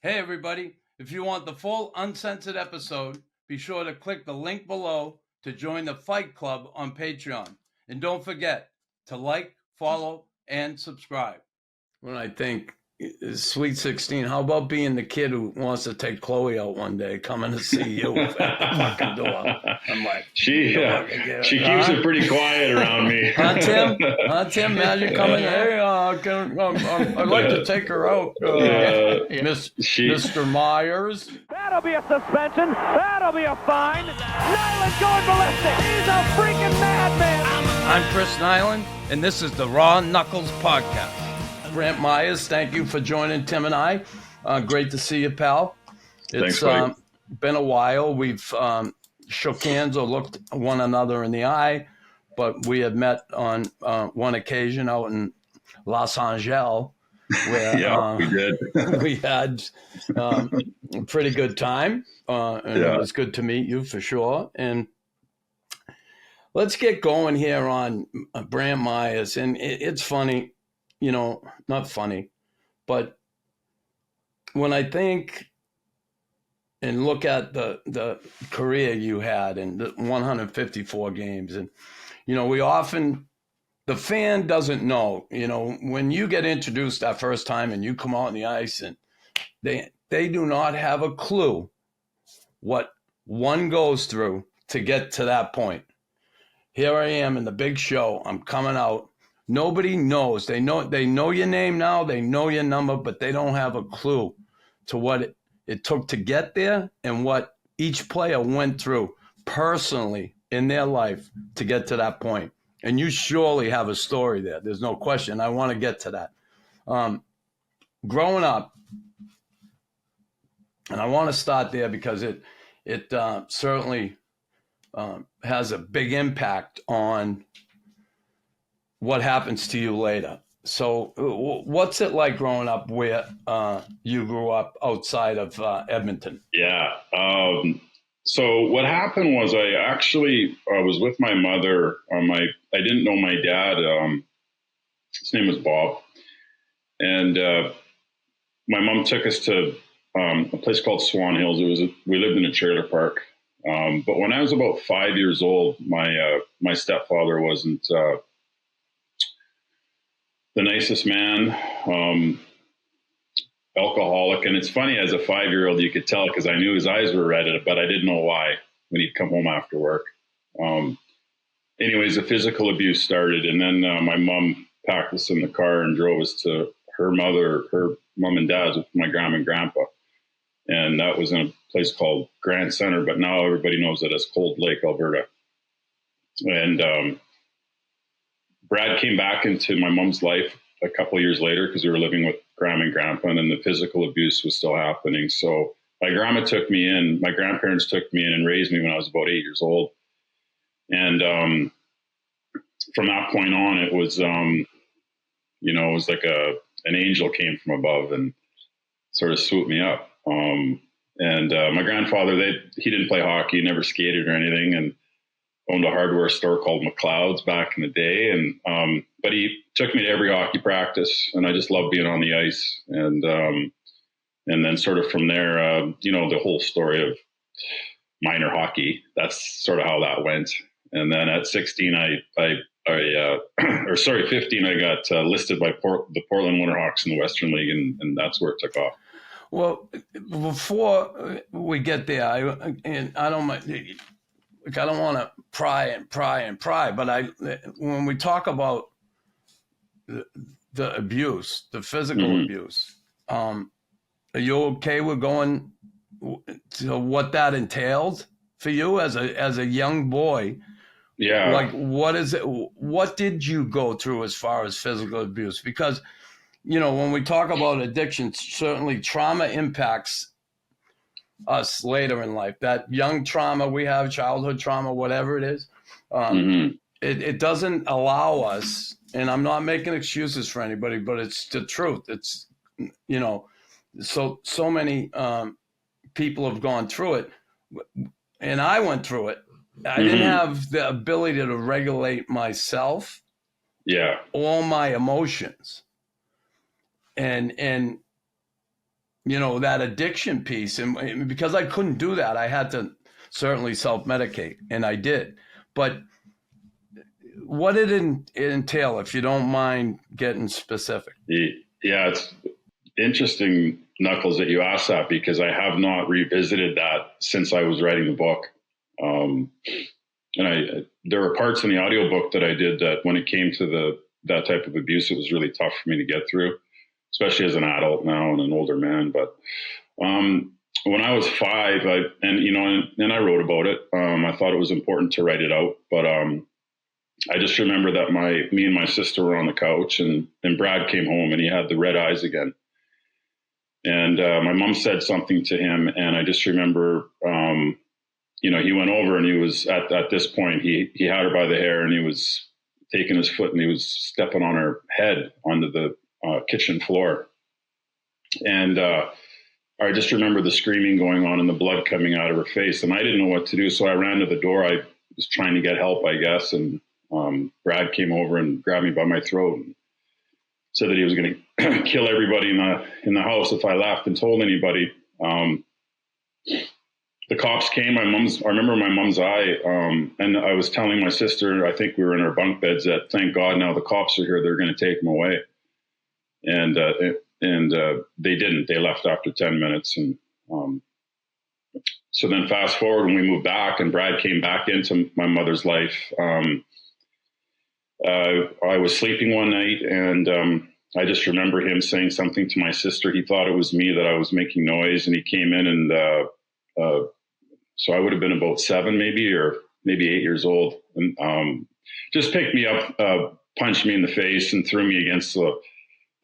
Hey, everybody. If you want the full uncensored episode, be sure to click the link below to join the Fight Club on Patreon. And don't forget to like, follow, and subscribe. When I think Sweet 16, how about being the kid who wants to take Chloe out one day, coming to see you at the fucking door? I'm like, she keeps it pretty quiet around me. Huh, Tim? Imagine coming, hey, I'd like to take her out. Mr. Myhres. That'll be a suspension. That'll be a fine. Nyland's going ballistic. He's a freaking madman. I'm Chris Nyland, and this is the Raw Knuckles Podcast. Brantt Myhres, thank you for joining Tim and I. Great to see you, pal. It's been a while. We've shook hands or looked one another in the eye, but we had met on one occasion out in Los Angeles, where we did. We had a pretty good time, and it was good to meet you for sure. And let's get going here on Brantt Myhres, and it's funny. Not funny, but when I think and look at the career you had in the 154 games, and, we often, the fan doesn't know, when you get introduced that first time and you come out on the ice and they do not have a clue what one goes through to get to that point. Here I am in the big show. I'm coming out. Nobody knows. They know your name now. They know your number, but they don't have a clue to what it took to get there and what each player went through personally in their life to get to that point. And you surely have a story there. There's no question. I want to get to that. Growing up, and I want to start there because it certainly has a big impact on what happens to you later. So what's it like growing up where you grew up outside of Edmonton? Yeah. So what happened was I was with my mother. I didn't know my dad. His name was Bob. And my mom took us to a place called Swan Hills. We lived in a trailer park. But when I was about 5 years old, my stepfather wasn't the nicest man, alcoholic. And it's funny, as a 5-year-old, you could tell because I knew his eyes were red, but I didn't know why when he'd come home after work. Anyways, the physical abuse started. And then my mom packed us in the car and drove us to her mom and dad's with my grandma and grandpa. And that was in a place called Grand Center, but now everybody knows it as Cold Lake, Alberta. And Brad came back into my mom's life a couple of years later because we were living with grandma and grandpa, and then the physical abuse was still happening. So my grandparents took me in and raised me when I was about 8 years old. And from that point on, it was, it was like an angel came from above and sort of swooped me up. And my grandfather, he didn't play hockey, never skated or anything, and owned a hardware store called McLeod's back in the day. And, but he took me to every hockey practice, and I just loved being on the ice. And then sort of from there, the whole story of minor hockey, that's sort of how that went. And then at 16, 15, I got listed by the Portland Winterhawks in the Western League, and that's where it took off. Well, before we get there, I don't want to pry, but when we talk about the abuse, the physical abuse, are you okay with going to what that entailed for you as a young boy? Yeah. Like, what is it? What did you go through as far as physical abuse? Because, when we talk about addiction, certainly trauma impacts us later in life. That young trauma we have, childhood trauma, whatever it is, it doesn't allow us, and I'm not making excuses for anybody, but it's the truth. It's, so many people have gone through it, and I went through it. I didn't have the ability to regulate myself, all my emotions. And that addiction piece. And because I couldn't do that, I had to certainly self-medicate, and I did. But what did it entail, if you don't mind getting specific? Yeah, it's interesting, Knuckles, that you asked that, because I have not revisited that since I was writing the book. And there were parts in the audiobook that I did that when it came to that type of abuse, it was really tough for me to get through, especially as an adult now and an older man. But when I was 5, and I wrote about it. I thought it was important to write it out, but I just remember that me and my sister were on the couch, and Brad came home, and he had the red eyes again. And my mom said something to him, and I just remember, he went over, and he was at this point, he had her by the hair, and he was taking his foot, and he was stepping on her head onto the kitchen floor. And I just remember the screaming going on and the blood coming out of her face, and I didn't know what to do. So I ran to the door. I was trying to get help, I guess. And Brad came over and grabbed me by my throat and said that he was going to kill everybody in the house if I left and told anybody. The cops came. I remember my mom's eye, and I was telling my sister, I think we were in our bunk beds, that thank God now the cops are here. They're going to take him away. And they didn't. They left after 10 minutes. And so then fast forward, when we moved back and Brad came back into my mother's life, I was sleeping one night, and I just remember him saying something to my sister. He thought it was me, that I was making noise, and he came in, and so I would have been about 7 maybe, or maybe 8 years old, and just picked me up, punched me in the face, and threw me against the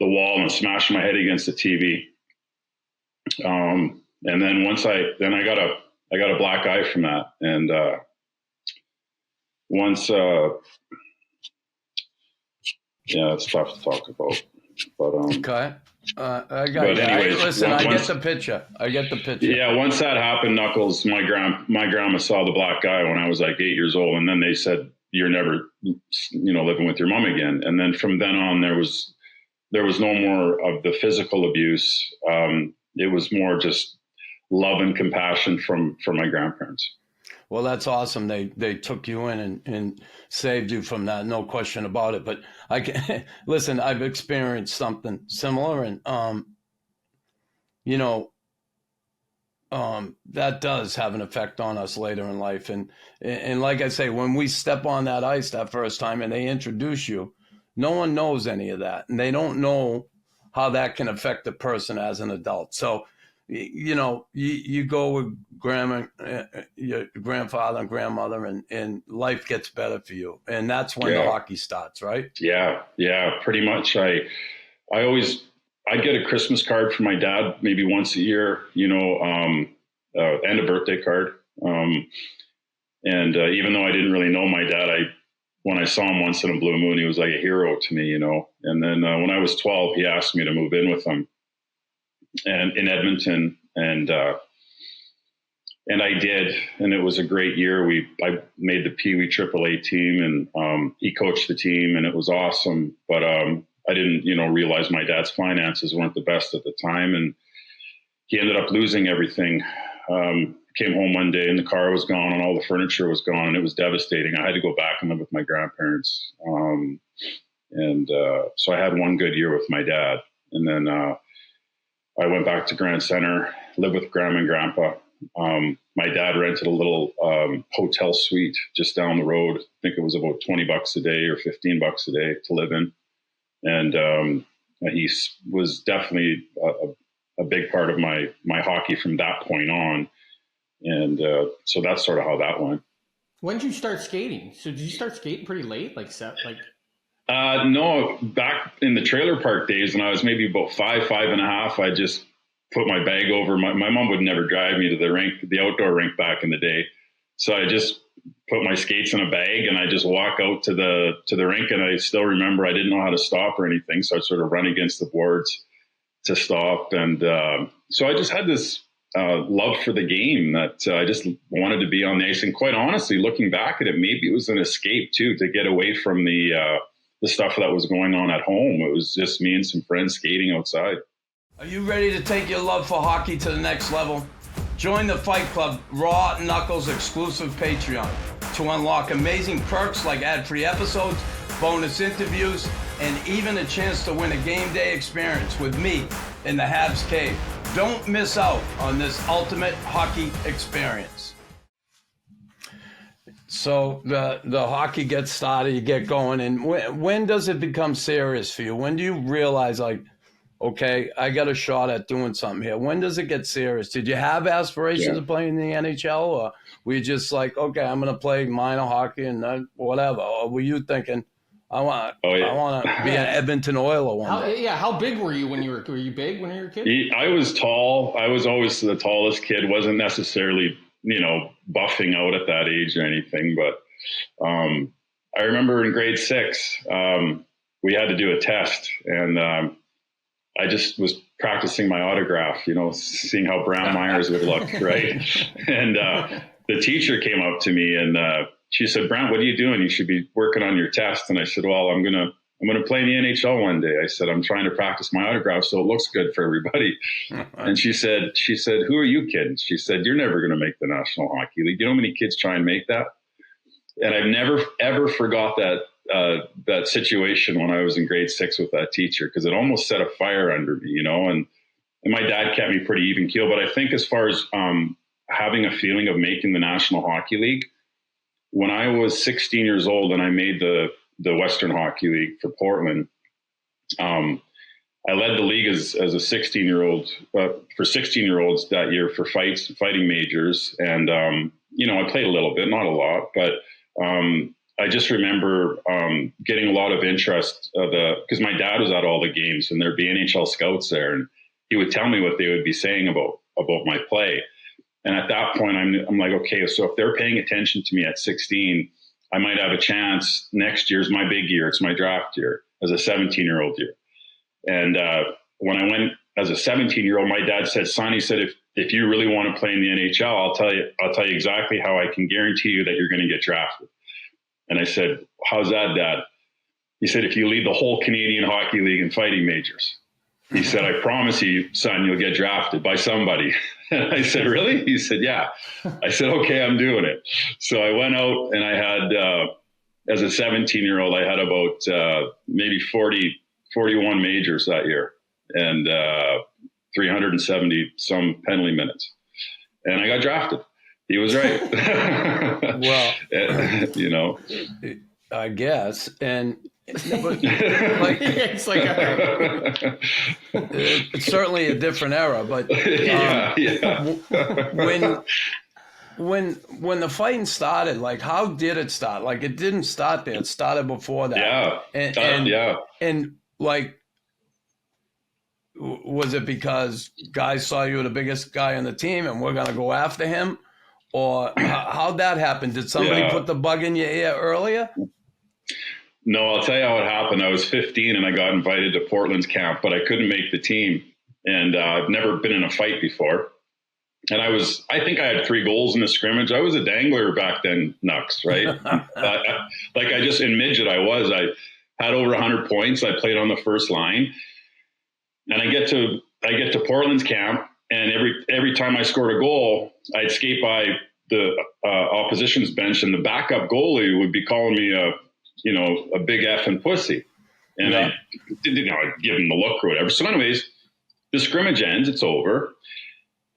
wall and smashed my head against the TV. And then I got a black eye from that. And it's tough to talk about. But okay. I got it. Anyways, listen, I get the picture. Yeah, once that happened, Knuckles, my grandma saw the black guy when I was like 8 years old, and then they said, "You're never, living with your mom again." And then from then on, there was no more of the physical abuse. It was more just love and compassion from my grandparents. Well, that's awesome. They took you in and saved you from that. No question about it. But listen, I've experienced something similar, and that does have an effect on us later in life. And like I say, when we step on that ice that first time and they introduce you, no one knows any of that, and they don't know how that can affect the person as an adult. So, you go with your grandfather and grandmother, and life gets better for you. And that's when the hockey starts, right? Yeah, pretty much. I'd get a Christmas card from my dad maybe once a year, and a birthday card. And even though I didn't really know my dad, when I saw him once in a blue moon, he was like a hero to me, And then when I was 12, he asked me to move in with him, and in Edmonton, and I did, and it was a great year. I made the Pee Wee AAA team, and he coached the team, and it was awesome. But I didn't, realize my dad's finances weren't the best at the time, and he ended up losing everything. Came home one day, and the car was gone, and all the furniture was gone, and it was devastating. I had to go back and live with my grandparents, so I had one good year with my dad, and then I went back to Grand Center, lived with Grandma and Grandpa. My dad rented a little hotel suite just down the road. I think it was about $20 a day or $15 a day to live in. And he was definitely a big part of my hockey from that point on. And so that's sort of how that went. When did you start skating? So did you start skating pretty late? No, back in the trailer park days when I was maybe about 5.5, I just put my bag over. My mom would never drive me to the rink, the outdoor rink back in the day. So I just put my skates in a bag and I just walk out to the rink. And I still remember I didn't know how to stop or anything. So I'd sort of run against the boards to stop. And so I just had this love for the game that I just wanted to be on the ice. And quite honestly, looking back at it, maybe it was an escape too, to get away from the stuff that was going on at home. It was just me and some friends skating outside. Are you ready to take your love for hockey to the next level? Join the Fight Club Raw Knuckles exclusive Patreon to unlock amazing perks like ad-free episodes, bonus interviews, and even a chance to win a game day experience with me in the Habs Cave. Don't miss out on this ultimate hockey experience. So the hockey gets started, you get going, and when does it become serious for you? When do you realize, like, okay, I got a shot at doing something here? When does it get serious? Did you have aspirations of playing in the NHL, or were you just like, okay, I'm going to play minor hockey and whatever? Or were you thinking, I want to be an Edmonton Oiler one day? How big were you when you were big when you were a kid? I was tall. I was always the tallest kid. Wasn't necessarily, buffing out at that age or anything. But I remember in grade 6, we had to do a test, and I just was practicing my autograph, seeing how Brantt Myhres would look, right? And the teacher came up to me and she said, "Brantt, what are you doing? You should be working on your test." And I said, "Well, I'm gonna play in the NHL one day." I said, "I'm trying to practice my autograph so it looks good for everybody." And she said, "Who are you kidding?" She said, "You're never going to make the National Hockey League. You know how many kids try and make that?" And I've never, ever forgot that situation when I was in grade 6 with that teacher, because it almost set a fire under me, and my dad kept me pretty even keel. But I think as far as having a feeling of making the National Hockey League, when I was 16 years old and I made the Western Hockey League for Portland, I led the league as a 16-year-old for 16-year-olds that year for fighting majors. And, I played a little bit, not a lot, but I just remember getting a lot of interest because my dad was at all the games and there'd be NHL scouts there, and he would tell me what they would be saying about my play. And at that point, I'm like, okay, so if they're paying attention to me at 16, I might have a chance. Next year's my big year. It's my draft year as a 17-year-old year. And when I went as a 17-year-old, my dad said, "Son," he said, if you really want to play in the NHL, I'll tell you exactly how I can guarantee you that you're going to get drafted. And I said, "How's that, Dad?" He said, "If you lead the whole Canadian Hockey League in fighting majors." He said, "I promise you, son, you'll get drafted by somebody." And I said, "Really?" He said, "Yeah." I said, "Okay, I'm doing it." So I went out and I had, as a 17-year-old, I had about maybe 41 majors that year and 370 some penalty minutes. And I got drafted. He was right. Well, I guess. And it's it's certainly a different era, but when the fighting started, like, how did it start? Like, it didn't start there. It started before that. And like, was it because guys saw you were the biggest guy on the team and we're going to go after him? Or how'd that happen? Did somebody put the bug in your ear earlier? No, I'll tell you how it happened. I was 15 and I got invited to Portland's camp, but I couldn't make the team. And I've never been in a fight before. And I think I had 3 goals in the scrimmage. I was a dangler back then, Nux, right? In midget, I had over 100 points. I played on the first line. And I get to Portland's camp, and every time I scored a goal, I'd skate by the opposition's bench, and the backup goalie would be calling me a big effing pussy. And I'd give him the look or whatever. So anyways, the scrimmage ends, it's over.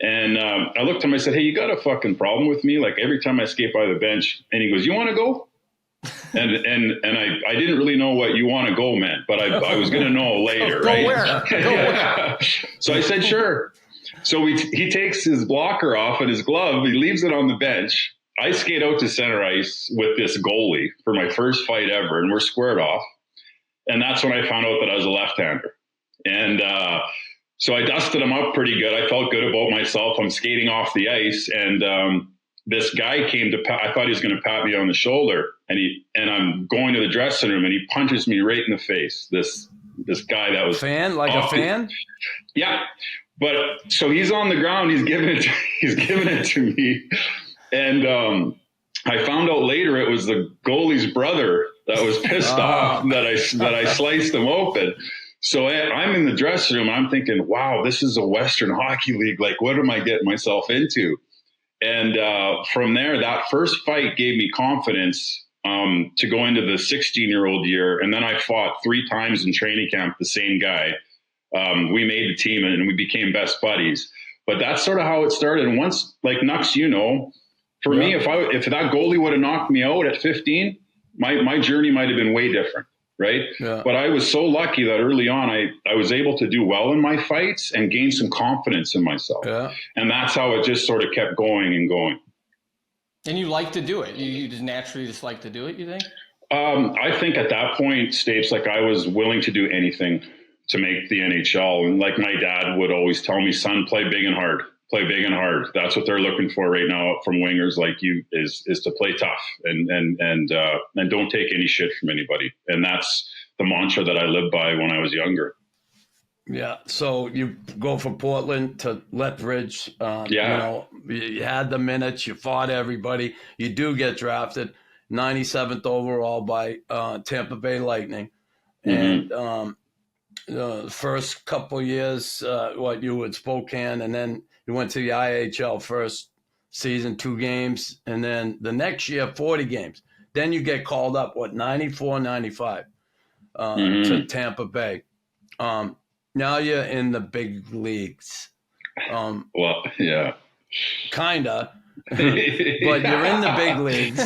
And I looked at him, I said, "Hey, you got a fucking problem with me? Like, every time I skate by the bench," and he goes, "You want to go?" And I didn't really know what "you want to go" meant, but I was going to know later, right? Where? So I said, "Sure." So he takes his blocker off and his glove. He leaves it on the bench. I skate out to center ice with this goalie for my first fight ever, and we're squared off. And that's when I found out that I was a left-hander. And so I dusted him up pretty good. I felt good about myself. I'm skating off the ice, and this guy came to I thought he was going to pat me on the shoulder, and I'm going to the dressing room, and he punches me right in the face. This guy that was a fan? Yeah. But so he's on the ground, he's giving it to me. And I found out later it was the goalie's brother that was pissed off that I sliced him open. So I'm in the dressing room. I'm thinking, wow, this is a Western Hockey League. Like, what am I getting myself into? And from there, that first fight gave me confidence to go into the 16-year-old year. And then I fought 3 times in training camp, the same guy. We made the team and we became best buddies. But that's sort of how it started. And once, like Nux, for me, if that goalie would have knocked me out at 15, my journey might have been way different. Right. Yeah. But I was so lucky that early on, I was able to do well in my fights and gain some confidence in myself. Yeah. And that's how it just sort of kept going and going. And you like to do it. You just naturally just like to do it, you think? I think at that point, Stapes, like I was willing to do anything to make the NHL. And like my dad would always tell me, son, play big and hard. Play big and hard. That's what they're looking for right now from wingers like you is to play tough and don't take any shit from anybody. And that's the mantra that I lived by when I was younger. Yeah. So you go from Portland to Lethbridge. You had the minutes. You fought everybody. You do get drafted 97th overall by Tampa Bay Lightning. Mm-hmm. And the first couple years, you were at Spokane, and then you went to the IHL first season, 2 games, and then the next year, 40 games. Then you get called up, 94, 95 to Tampa Bay. Now you're in the big leagues. Well, yeah. Kind of. But you're in the big leagues.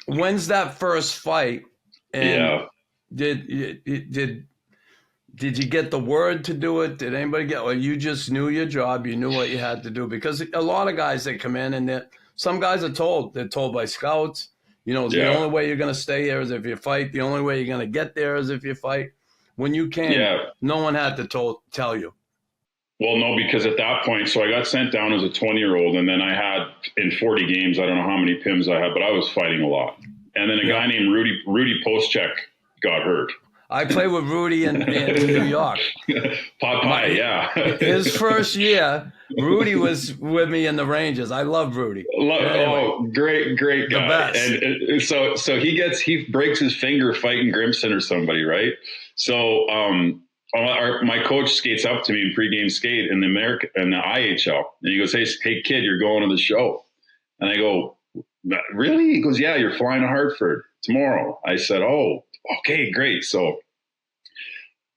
When's that first fight? And Did you get the word to do it? Did anybody get? Or you just knew your job? You knew what you had to do? Because a lot of guys that come in and some guys are told. They're told by scouts. The only way you're going to stay here is if you fight. The only way you're going to get there is if you fight. When you came, no one had to tell you. Well, no, because at that point, so I got sent down as a 20-year-old, and then I had in 40 games, I don't know how many PIMs I had, but I was fighting a lot. And then a guy named Rudy Postchek got hurt. I played with Rudy in New York. Pot pie, yeah. His first year, Rudy was with me in the Rangers. I love Rudy. Great guy. The best. And so he breaks his finger fighting Grimson or somebody, right? So my coach skates up to me in pregame skate in the IHL, and he goes, "Hey kid, you're going to the show." And I go, "Really?" He goes, "Yeah, you're flying to Hartford tomorrow." I said, "Oh, okay, great." So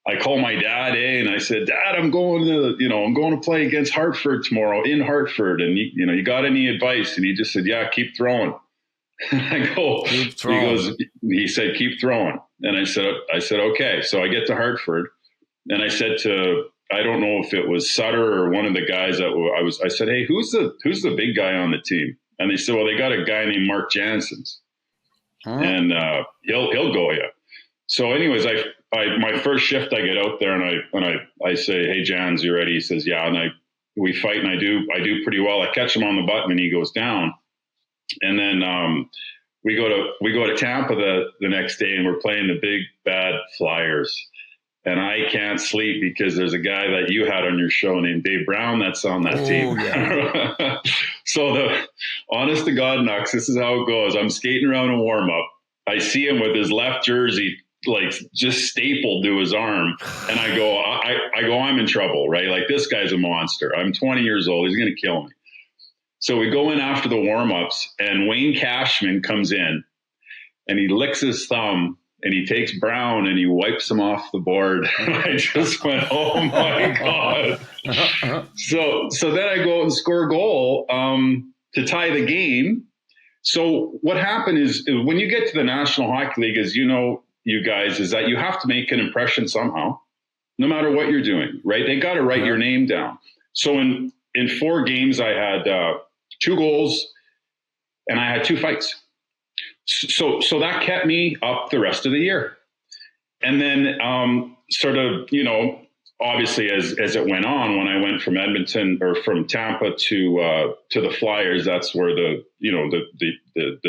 I call my dad, and I said, "Dad, I'm going to play against Hartford tomorrow in Hartford. And you got any advice?" And he just said, "Yeah, keep throwing." I go, keep throwing. He said, "Keep throwing." And I said, "Okay." So I get to Hartford, and I said I don't know if it was Sutter or one of the guys I said, "Hey, who's the big guy on the team?" And they said, "Well, they got a guy named Mark Janssens. And he'll go you." So anyways, my first shift, I get out there and I say, "Hey, Jans, you ready?" He says, "Yeah." And we fight, and I do pretty well. I catch him on the button and he goes down. And then we go to Tampa the next day, and we're playing the big bad Flyers. And I can't sleep because there's a guy that you had on your show named Dave Brown that's on that team. Yeah. So honest to God, Nux, this is how it goes. I'm skating around a warm up. I see him with his left jersey like just stapled to his arm, and I go, I'm in trouble, right? Like, this guy's a monster. I'm 20 years old. He's going to kill me. So we go in after the warm ups, and Wayne Cashman comes in, and he licks his thumb. And he takes Brown and he wipes him off the board. And I just went, "Oh my God." So then I go out and score a goal to tie the game. So what happened is when you get to the National Hockey League, as you know, you guys, is that you have to make an impression somehow, no matter what you're doing, right? They got to write your name down. So in 4 games, I had 2 goals and I had 2 fights. So that kept me up the rest of the year. And then obviously as it went on, when I went from Edmonton or from Tampa to the Flyers, that's where the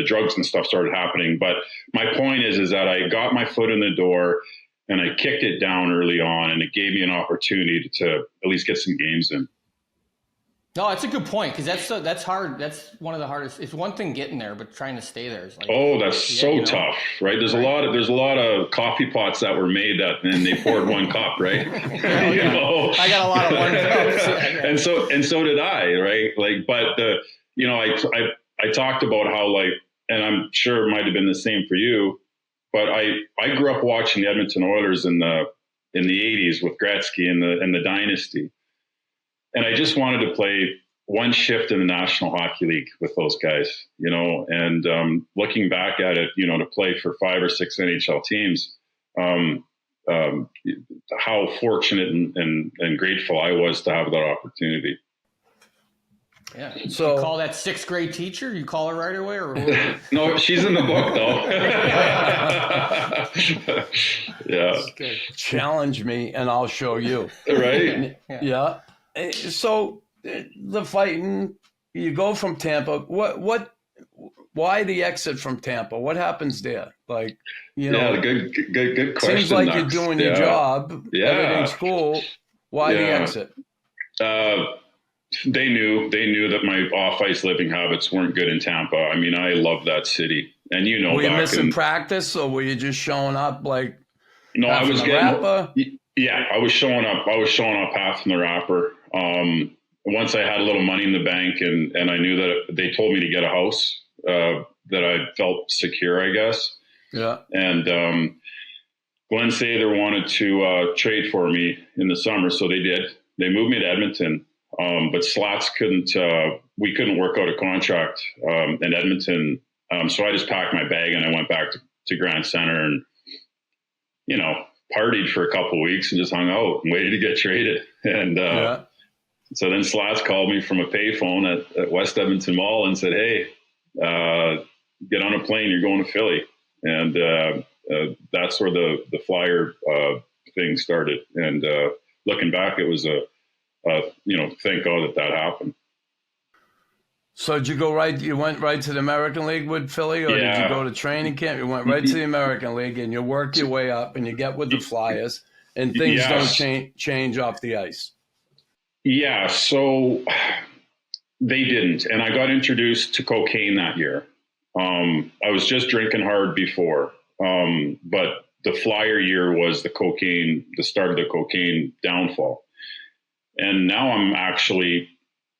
drugs and stuff started happening. But my point is that I got my foot in the door and I kicked it down early on, and it gave me an opportunity to at least get some games in. No, that's a good point because that's hard. That's one of the hardest. It's one thing getting there, but trying to stay there is like. Oh, that's so tough, right? There's a lot of coffee pots that were made that, and they poured one cup, right? I got a lot of one cups, and so did I, right? Like, but I talked about how like, and I'm sure it might have been the same for you, but I grew up watching the Edmonton Oilers in the '80s with Gretzky and the dynasty. And I just wanted to play one shift in the National Hockey League with those guys, and looking back at it, to play for 5 or 6 NHL teams, how fortunate and grateful I was to have that opportunity. Yeah. So you call that 6th grade teacher? You call her right away, or no? She's in the book though. Yeah. Challenge me, and I'll show you. Right. Yeah. So the fighting, you go from Tampa. Why the exit from Tampa? What happens there? Like, Yeah, good question. Seems like you're doing your job. Yeah. Everything's cool. Why the exit? They knew that my off-ice living habits weren't good in Tampa. I mean, I love that city, and were you missing practice, or were you just showing up like? No, I was getting. Yeah, I was showing up. Half in the wrapper. Once I had a little money in the bank, and I knew that they told me to get a house that I felt secure, I guess. Yeah. And Glenn Sather wanted to trade for me in the summer, so they did. They moved me to Edmonton. But Slats we couldn't work out a contract in Edmonton. So I just packed my bag and I went back to Grand Center and, partied for a couple of weeks and just hung out and waited to get traded. And so then Slats called me from a payphone at West Edmonton Mall and said, "Hey, get on a plane. You're going to Philly." And that's where the Flyer thing started. And looking back, it was thank God that happened. So did you go right? You went right to the American League with Philly, or did you go to training camp? You went right to the American League, and you work your way up, and you get with the Flyers, and things don't change off the ice. Yeah, so they didn't, and I got introduced to cocaine that year. I was just drinking hard before, but the Flyer year was the start of the cocaine downfall. And now I'm actually,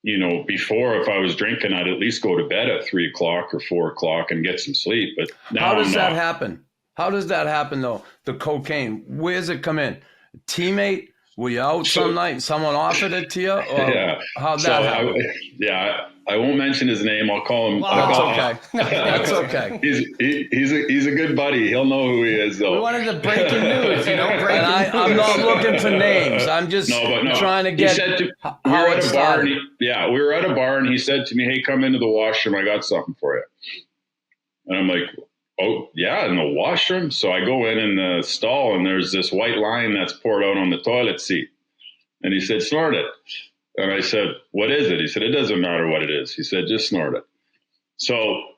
before if I was drinking, I'd at least go to bed at 3 o'clock or 4 o'clock and get some sleep. But now how does that happen? How does that happen though? The cocaine, where's it come in? A teammate? Were you out some night and someone offered it to you? Or how'd that happen? I won't mention his name. I'll call him. That's okay. That's okay. He's a good buddy. He'll know who he is, though. We wanted the breaking news, I'm not looking for names. I'm just trying to get how it started. We were at a bar, and he said to me, "Hey, come into the washroom. I got something for you." And I'm like, "Oh, yeah, in the washroom?" So I go in the stall, and there's this white line that's poured out on the toilet seat. And he said, "Snort it." And I said, "What is it?" He said, "It doesn't matter what it is." He said, "Just snort it." So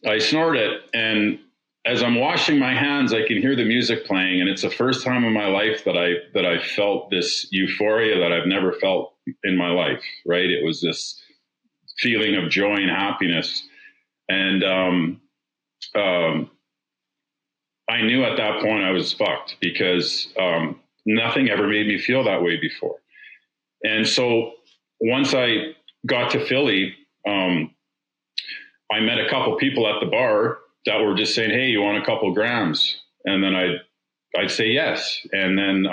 I snort it, and as I'm washing my hands, I can hear the music playing, and it's the first time in my life that I felt this euphoria that I've never felt in my life, right? It was this feeling of joy and happiness. And I knew at that point I was fucked because nothing ever made me feel that way before. And so once I got to Philly, I met a couple people at the bar that were just saying, "Hey, you want a couple grams?" And then I'd say yes. And then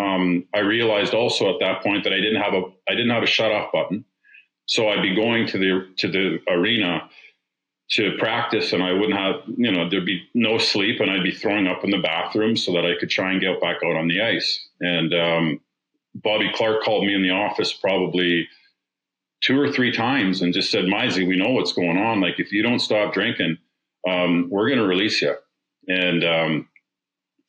I realized also at that point that I didn't have a shut off button. So I'd be going to the arena to practice, and I wouldn't have, there'd be no sleep, and I'd be throwing up in the bathroom so that I could try and get back out on the ice. And Bobby Clark called me in the office probably 2 or 3 times and just said, "Mysie, we know what's going on. Like, if you don't stop drinking, we're going to release you." And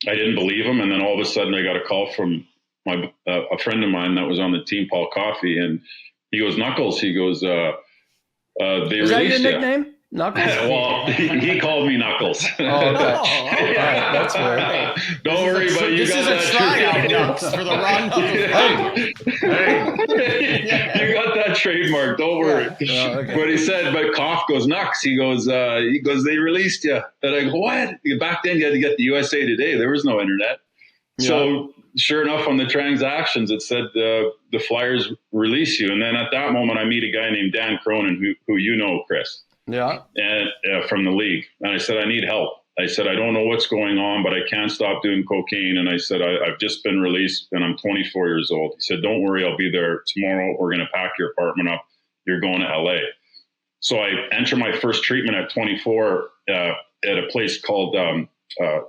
I didn't believe him. And then all of a sudden I got a call from a friend of mine that was on the team, Paul Coffey. And he goes, "Knuckles," he goes, "they released you." Is that your nickname? Knuckles? Well, he called me Knuckles. Oh, okay. All right, that's fair. Don't worry, but you got that. This is a tryout, Knucks, for the Ron Knuckles. You got that trademark. Don't worry. Yeah. Oh, okay. But he said, but Koff goes Knucks. He goes, they released you. And I go, what? Back then, you had to get the USA Today. There was no internet. Yeah. So sure enough, on the transactions, it said the Flyers release you. And then at that moment, I meet a guy named Dan Cronin, who you know, Chris. Yeah. And from the league. And I said, I need help. I said, I don't know what's going on, but I can't stop doing cocaine. And I said, I've just been released and I'm 24 years old. He said, don't worry, I'll be there tomorrow. We're going to pack your apartment up. You're going to LA. So I enter my first treatment at 24 at a place called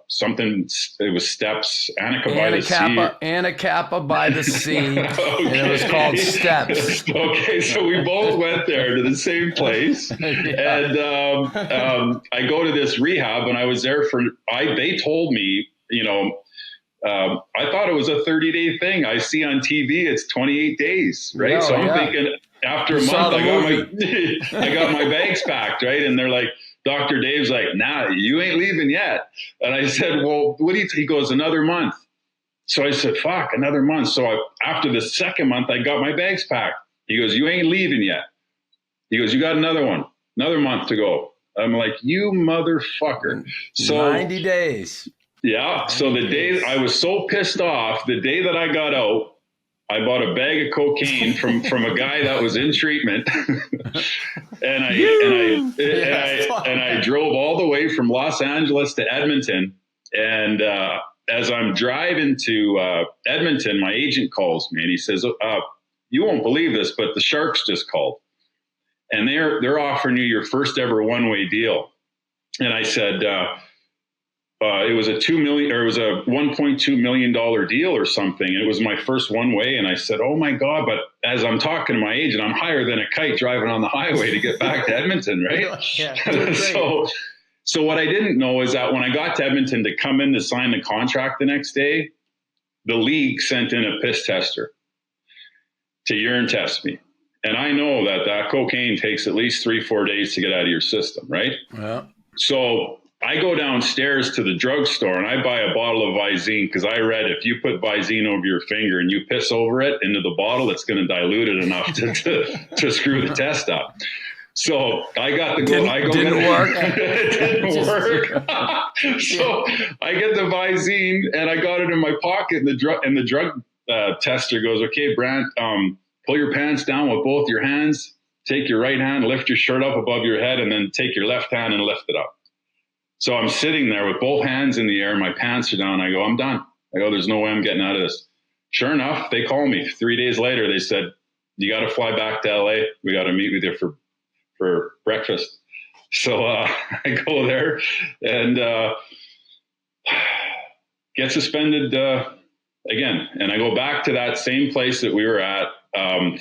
something. It was Steps, Anacapa by the Sea. Okay. And it was called Steps. Okay, so we both went there to the same place, and I go to this rehab, and I was there they told me, I thought it was a 30-day thing. I see on TV it's 28 days, right? Oh, so I'm thinking after a month, I got my bags packed, right? And they're like, Dr. Dave's like, nah, you ain't leaving yet. And I said, well, he goes, another month. So I said, fuck, another month. So after the second month, I got my bags packed. He goes, you ain't leaving yet. He goes, you got another month to go. I'm like, you motherfucker. So 90 days. Yeah. So the day I was so pissed off, the day that I got out, I bought a bag of cocaine from a guy that was in treatment. and I drove all the way from Los Angeles to Edmonton. And as I'm driving to Edmonton, my agent calls me and he says, you won't believe this, but the Sharks just called. And they're offering you your first ever one-way deal. And I said, it was a $1.2 million deal or something. And it was my first one way. And I said, oh my God. But as I'm talking to my agent, I'm higher than a kite driving on the highway to get back to Edmonton. Right. Yeah, so what I didn't know is that when I got to Edmonton to come in to sign the contract the next day, the league sent in a piss tester to urine test me. And I know that cocaine takes at least 3-4 days to get out of your system. Right. Yeah. So I go downstairs to the drugstore and I buy a bottle of Visine because I read if you put Visine over your finger and you piss over it into the bottle, it's going to dilute it enough to screw the test up. So I got the didn't work. It didn't work. So I get the Visine and I got it in my pocket and the drug tester goes, okay, Brantt, pull your pants down with both your hands, take your right hand, lift your shirt up above your head, and then take your left hand and lift it up. So I'm sitting there with both hands in the air, my pants are down. I go, I'm done. I go, there's no way I'm getting out of this. Sure enough, they call me 3 days later. They said, you got to fly back to LA. We got to meet with you for breakfast. So I go there and get suspended again. And I go back to that same place that we were at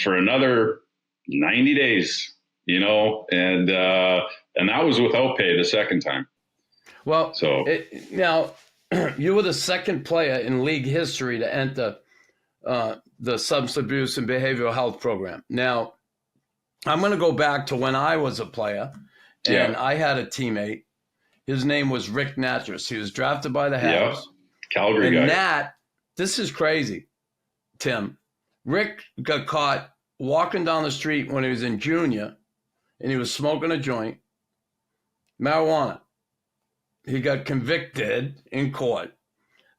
for another 90 days, and that was without pay the second time. Well, now you were the second player in league history to enter the substance abuse and behavioral health program. Now, I'm going to go back to when I was a player, and I had a teammate. His name was Rick Natras. He was drafted by the Habs. Yeah, Calgary guy. And Nat, this is crazy, Tim. Rick got caught walking down the street when he was in junior, and he was smoking a joint, marijuana. He got convicted in court.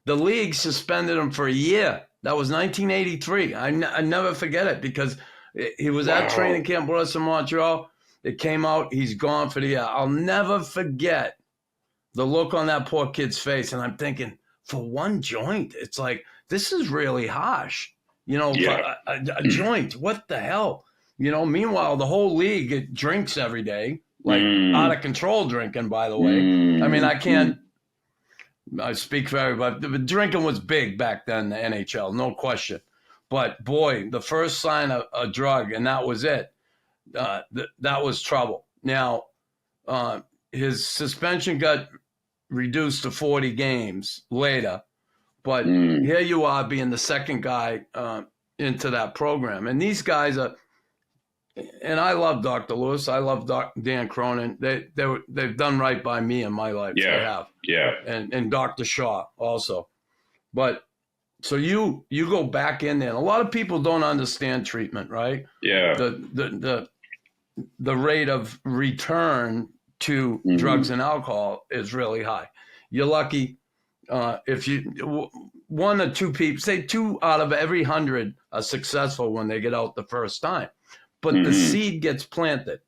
The league suspended him for a year. That was 1983. I never forget it because he was at training camp with us in Montreal. It came out, he's gone for the year. I'll never forget the look on that poor kid's face. And I'm thinking, for one joint, it's like, this is really harsh. For a joint, what the hell? Meanwhile, the whole league drinks every day. Like out of control drinking, by the way. I mean, I speak for everybody, but drinking was big back then in the NHL, no question. But boy, the first sign of a drug, and that was it. That was trouble. Now, his suspension got reduced to 40 games later, but here you are being the second guy into that program. And these guys are And I love Dr. Lewis. I love Dan Cronin. They've done right by me in my life. Yeah. They have. Yeah. And Dr. Shaw also. But so you go back in there. And a lot of people don't understand treatment, right? Yeah. The rate of return to drugs and alcohol is really high. You're lucky if you one or two people, say 2 out of every 100 are successful when they get out the first time. But the seed gets planted,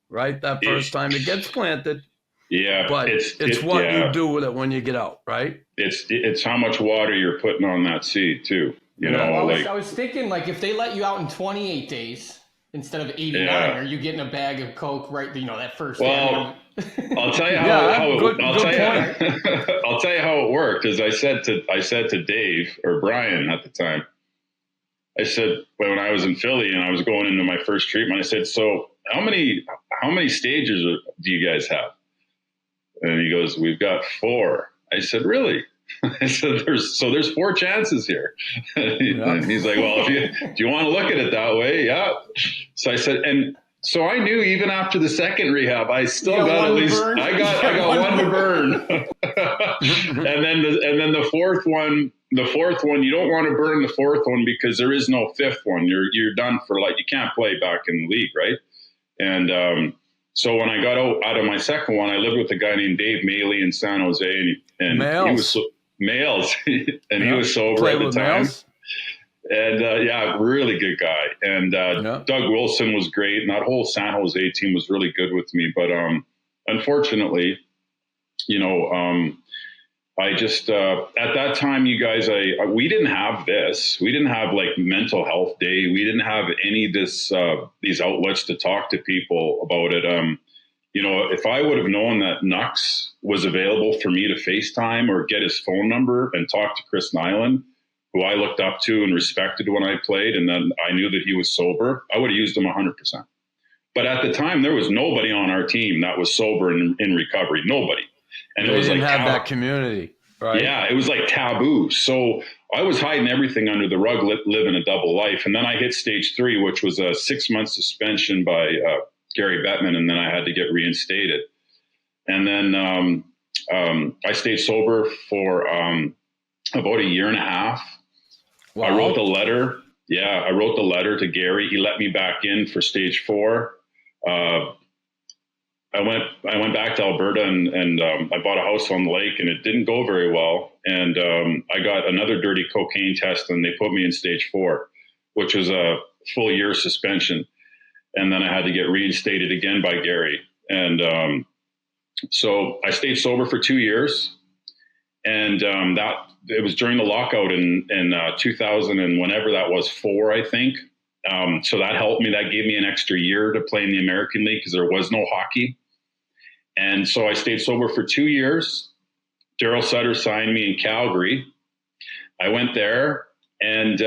right? That first time it gets planted. Yeah. But it's what you do with it when you get out, right? It's how much water you're putting on that seed too. You know, well, I was thinking, like, if they let you out in 28 days instead of 89, are you getting a bag of Coke right? That first day? I'll tell you I'll tell you how it worked. As I said to Dave or Brian at the time, I said, when I was in Philly and I was going into my first treatment, I said, so how many stages do you guys have? And he goes, we've got 4. I said, really? I said, there's 4 chances here. And he's like, well, do you want to look at it that way? Yeah. So I said, and so I knew even after the second rehab, I still got at least, I got one to burn. and then the fourth one, you don't want to burn the fourth one because there is no fifth one. You're done for, like, you can't play back in the league. Right. And, so when I got out of my second one, I lived with a guy named Dave Maley in San Jose, and he was Males, and he was sober at the time. Males? And really good guy. And Doug Wilson was great, and that whole San Jose team was really good with me. But unfortunately, I just at that time, you guys, we didn't have this. We didn't have like mental health day. We didn't have any of these outlets to talk to people about it. If I would have known that Nux was available for me to FaceTime or get his phone number and talk to Chris Nyland, who I looked up to and respected when I played, and then I knew that he was sober, I would have used him 100%. But at the time, there was nobody on our team that was sober and in recovery. Nobody. And it was didn't like have that community, right? Yeah, it was like taboo. So I was hiding everything under the rug, living a double life. And then I hit stage 3, which was a 6-month suspension by Gary Bettman, and then I had to get reinstated. And then I stayed sober for about a year and a half. Wow. I wrote the letter. Yeah, I wrote the letter to Gary. He let me back in for stage 4. I went back to Alberta and I bought a house on the lake, and it didn't go very well. And I got another dirty cocaine test, and they put me in stage 4, which was a full year suspension. And then I had to get reinstated again by Gary. And so I stayed sober for 2 years. And it was during the lockout in 2000 and whenever that was, 4, I think. So that helped me. That gave me an extra year to play in the American League because there was no hockey. And so I stayed sober for 2 years. Daryl Sutter signed me in Calgary. I went there, and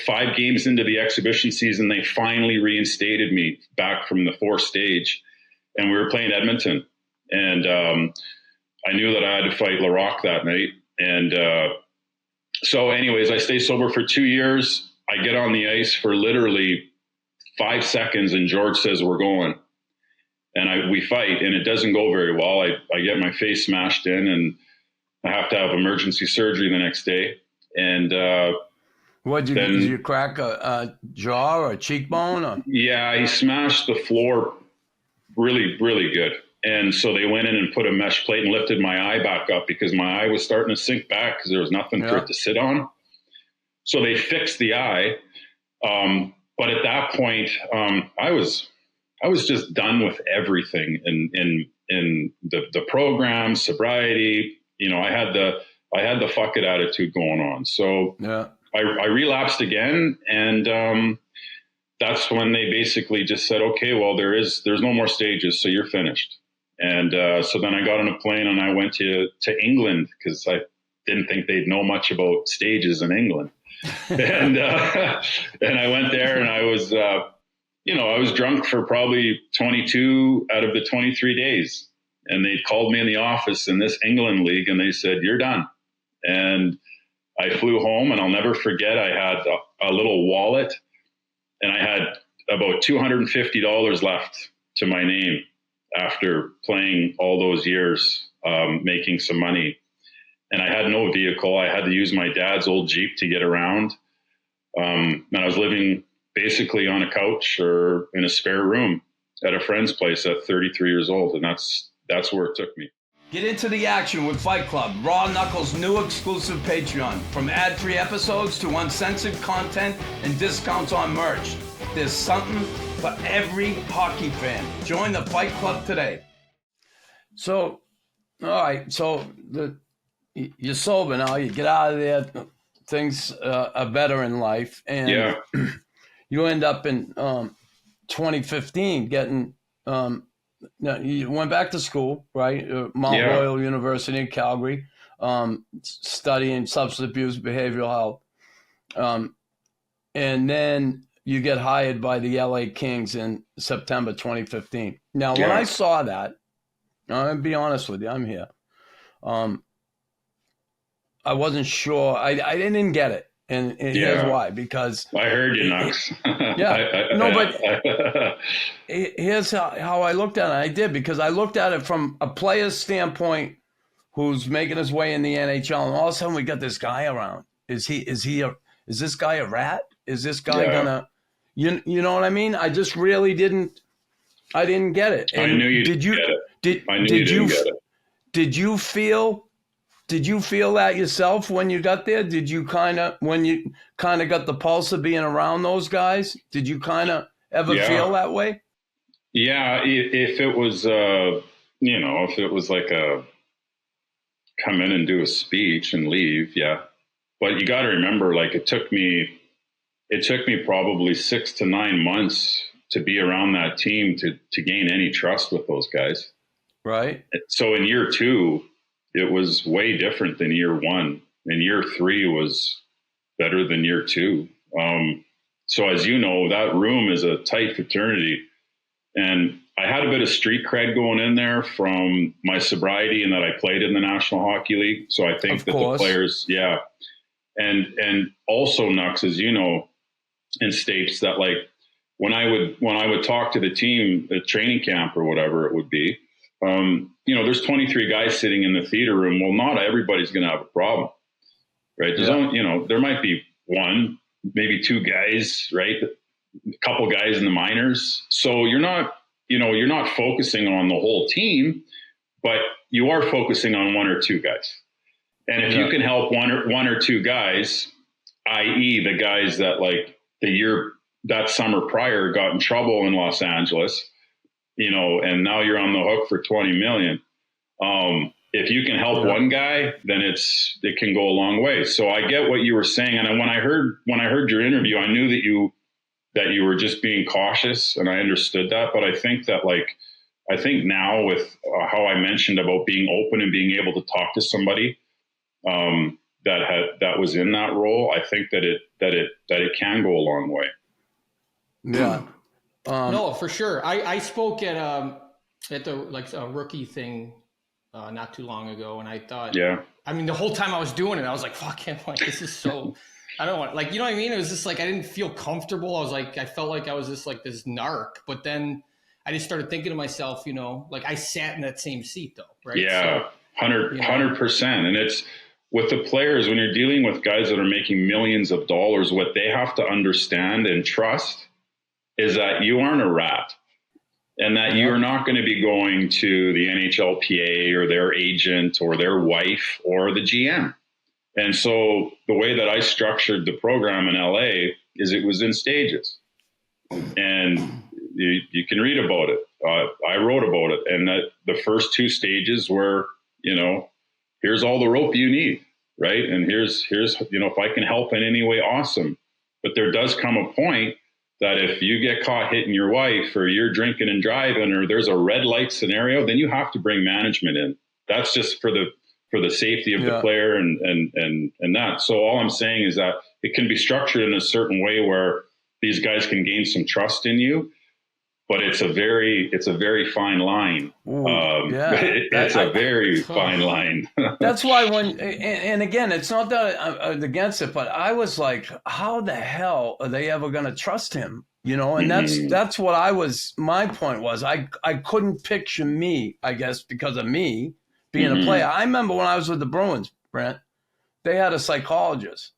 5 games into the exhibition season, they finally reinstated me back from the 4th stage. And we were playing Edmonton. And I knew that I had to fight Larocque that night. And so anyways, I stayed sober for 2 years. I get on the ice for literally 5 seconds, and George says, we're going. And we fight, and it doesn't go very well. I get my face smashed in, and I have to have emergency surgery the next day. And did you crack a jaw or a cheekbone? Or? Yeah, he smashed the floor really, really good. And so they went in and put a mesh plate and lifted my eye back up because my eye was starting to sink back because there was nothing for it to sit on. So they fixed the eye. But at that point, I was just done with everything in the program, sobriety. I had the fuck it attitude going on. So I relapsed again, and that's when they basically just said, okay, well, there's no more stages, so you're finished. And so then I got on a plane and I went to England because I didn't think they'd know much about stages in England. And I went there, and I was I was drunk for probably 22 out of the 23 days. And they called me in the office in this England league, and they said, you're done. And I flew home, and I'll never forget, I had a little wallet, and I had about $250 left to my name after playing all those years, making some money. And I had no vehicle. I had to use my dad's old Jeep to get around. And I was living basically on a couch or in a spare room at a friend's place at 33 years old. And that's where it took me. Get into the action with Fight Club, Raw Knuckles' new exclusive Patreon. From ad-free episodes to uncensored content and discounts on merch, there's something for every hockey fan. Join the Fight Club today. So, all right, so you're sober now. You get out of there. Things are better in life, and you end up in 2015 getting. You went back to school, right? Mount Royal University in Calgary, studying substance abuse, behavioral health, and then you get hired by the LA Kings in September 2015. Now, when I saw that, I'm gonna be honest with you, I'm here. I wasn't sure. I didn't get it. And here's why, because I heard you, Knox. But here's how I looked at it. I did, because I looked at it from a player's standpoint who's making his way in the NHL, and all of a sudden we got this guy around. Is this guy a rat? Is this guy gonna, you know what I mean? I just really didn't get it. And I knew you didn't get it. Did you feel that yourself when you got there? Did you when you got the pulse of being around those guys? Did you ever feel that way? Yeah. If it was, if it was like a come in and do a speech and leave. Yeah. But you got to remember, like it took me probably 6 to 9 months to be around that team to gain any trust with those guys. Right. So in year 2, it was way different than year 1, and year 3 was better than year 2. So as you know, that room is a tight fraternity, and I had a bit of street cred going in there from my sobriety and that I played in the National Hockey League. So I think that the players, and also Nux, as you know, in States, that like when I would talk to the team at training camp or whatever it would be, there's 23 guys sitting in the theater room. Well, not everybody's going to have a problem, right? There's only, there might be 1, maybe 2 guys, right? A couple guys in the minors. So you're not focusing on the whole team, but you are focusing on 1 or 2 guys. And if you can help one or 2 guys, i.e. the guys that like that summer prior got in trouble in Los Angeles, and now you're on the hook for $20 million. If you can help one guy, then it can go a long way. So I get what you were saying. And when I heard your interview, I knew that you were just being cautious, and I understood that. But I think now with how I mentioned about being open and being able to talk to somebody, that was in that role, I think that it can go a long way. Yeah. No, for sure. I spoke at the rookie thing not too long ago, and I thought, I mean, the whole time I was doing it, I was like, fuck him, like this is so, I don't want, like, you know what I mean? It was just like I didn't feel comfortable. I felt like I was just like this narc, but then I just started thinking to myself, like I sat in that same seat though, right? Yeah, 100%. And it's with the players, when you're dealing with guys that are making millions of dollars, what they have to understand and trust is that you aren't a rat, and that you're not going to be going to the NHLPA or their agent or their wife or the GM. And so the way that I structured the program in LA is it was in stages, and you can read about it. I wrote about it, and that the first 2 stages were, here's all the rope you need, right? And here's if I can help in any way, awesome. But there does come a point that if you get caught hitting your wife, or you're drinking and driving, or there's a red light scenario, then you have to bring management in. That's just for the safety of the player and that. So all I'm saying is that it can be structured in a certain way where these guys can gain some trust in you, but it's a very fine line. It's a very fine line. That's why and again, it's not that I'm against it, but I was like, how the hell are they ever going to trust him And that's what my point was. I couldn't picture me, I guess, because of me being a player. I remember when I was with the Bruins, Brent, they had a psychologist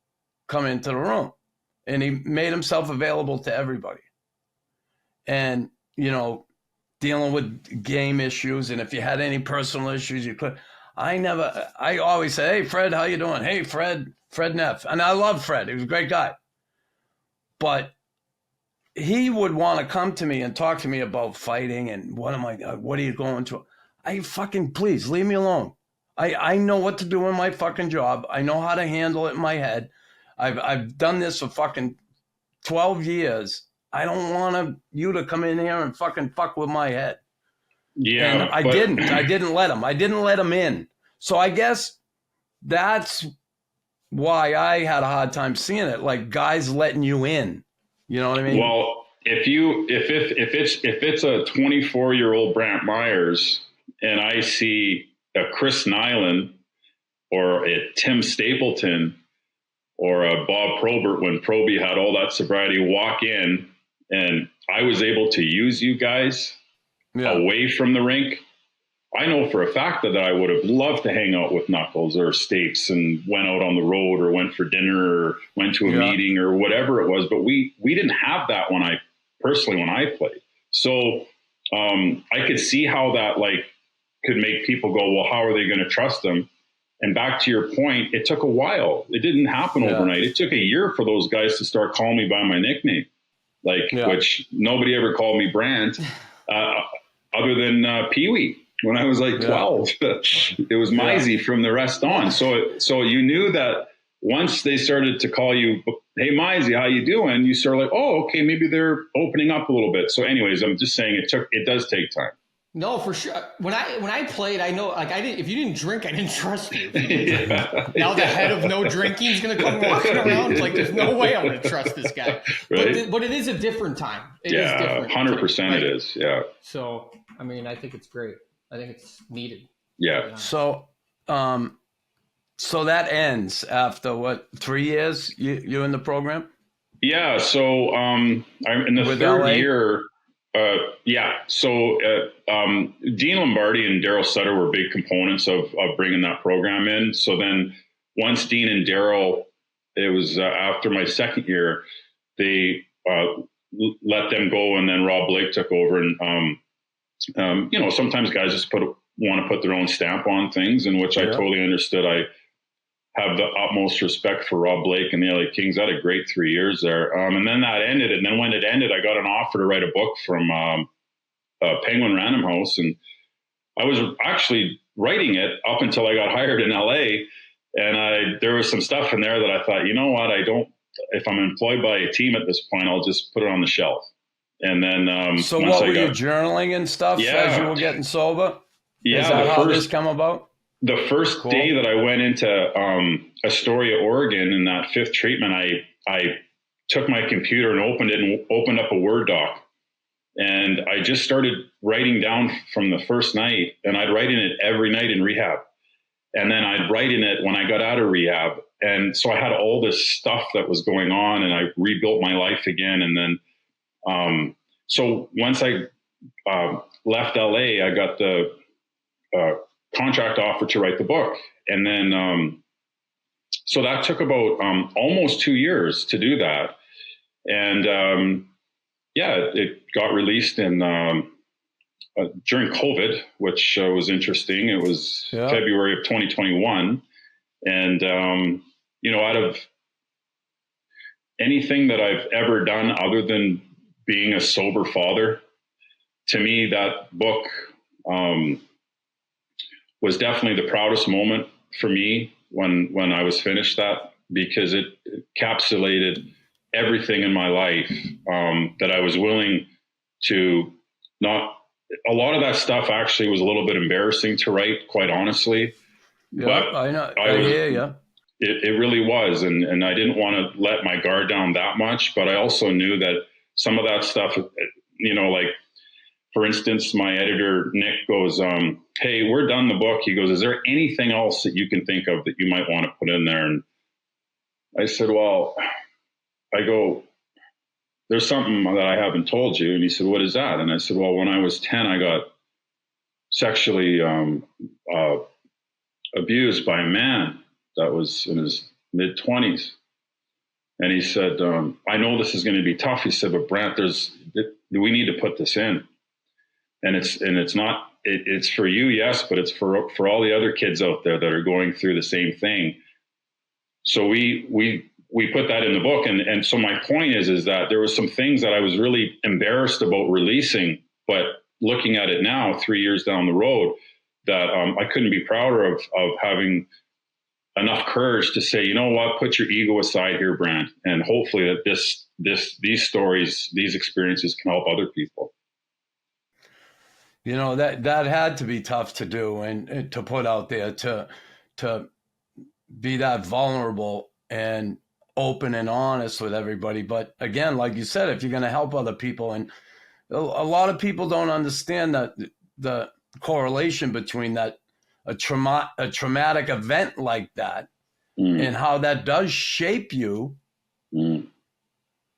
come into the room, and he made himself available to everybody. And, dealing with game issues, and if you had any personal issues, you could. I always say, hey, Fred, how you doing? Hey, Fred Neff. And I love Fred. He was a great guy. But he would want to come to me and talk to me about fighting and what are you going through? Please leave me alone. I know what to do in my fucking job. I know how to handle it in my head. I've done this for fucking 12 years. I don't want you to come in here and fucking fuck with my head. Yeah. And I didn't let him. I didn't let him in. So I guess that's why I had a hard time seeing it. Like guys letting you in. You know what I mean? Well, if it's a 24-year-old Brantt Myhres and I see a Chris Nyland or a Tim Stapleton or a Bob Probert when Proby had all that sobriety walk in, and I was able to use you guys away from the rink, I know for a fact that I would have loved to hang out with Knuckles or Stapes and went out on the road or went for dinner or went to a meeting or whatever it was. But we didn't have that when I played. So I could see how that could make people go, well, how are they going to trust them? And back to your point, it took a while. It didn't happen overnight. It took a year for those guys to start calling me by my nickname, which nobody ever called me Brantt, other than Pee-wee. When I was 12, it was Mizey from the rest on. So you knew that once they started to call you, hey, Mizey, how you doing? You sort of oh, okay, maybe they're opening up a little bit. So anyways, I'm just saying it does take time. No, for sure. When I played, I know, if you didn't drink, I didn't trust you. Now the head of no drinking is going to come walking around. It's there's no way I'm going to trust this guy. Right? But it is a different time. It is different. 100% it is. Yeah. So, I think it's great. I think it's needed. Yeah. So that ends after what, 3 years you in the program? Yeah. So I'm in the third year. So Dean Lombardi and Daryl Sutter were big components of bringing that program in. So then once Dean and Daryl, it was after my second year, they let them go, and then Rob Blake took over. And sometimes guys just want to put their own stamp on things, in which I totally understood. I have the utmost respect for Rob Blake and the LA Kings. I had a great 3 years there. And then that ended. And then when it ended, I got an offer to write a book from Penguin Random House. And I was actually writing it up until I got hired in LA. And there was some stuff in there that I thought, you know what, if I'm employed by a team at this point, I'll just put it on the shelf. And then, so what were you journaling and stuff as you were getting sober? Yeah. Is that how this come about? The first day that I went into Astoria, Oregon, in that fifth treatment, I took my computer and opened up a Word doc. And I just started writing down from the first night, and I'd write in it every night in rehab. And then I'd write in it when I got out of rehab. And so I had all this stuff that was going on, and I rebuilt my life again. And then, so once I left LA, I got the contract offer to write the book. And then, so that took about almost 2 years to do that. And it got released in during COVID, which was interesting. It was February of 2021. And, out of anything that I've ever done other than being a sober father, to me, that book was definitely the proudest moment for me when I was finished that, because it encapsulated everything in my life that I was willing to not. A lot of that stuff actually was a little bit embarrassing to write, quite honestly. Yeah, but I know. I hear you. It really was. And I didn't want to let my guard down that much, but I also knew that some of that stuff, for instance, my editor, Nick, goes, hey, we're done the book. He goes, is there anything else that you can think of that you might want to put in there? And I said, there's something that I haven't told you. And he said, what is that? And I said, well, when I was 10, I got sexually abused by a man that was in his mid-20s. And he said, I know this is going to be tough. He said, but Brantt, we need to put this in. And it's for you, yes, but it's for all the other kids out there that are going through the same thing. So we put that in the book. And so my point is that there was some things that I was really embarrassed about releasing, but looking at it now, 3 years down the road, that I couldn't be prouder of having enough courage to say, you know what, put your ego aside here, Brantt, and hopefully that these stories, these experiences can help other people. You know, that had to be tough to do and to put out there, to be that vulnerable and open and honest with everybody. But again, like you said, if you're going to help other people, and a lot of people don't understand that the correlation between that, a traumatic event like that, and how that does shape you in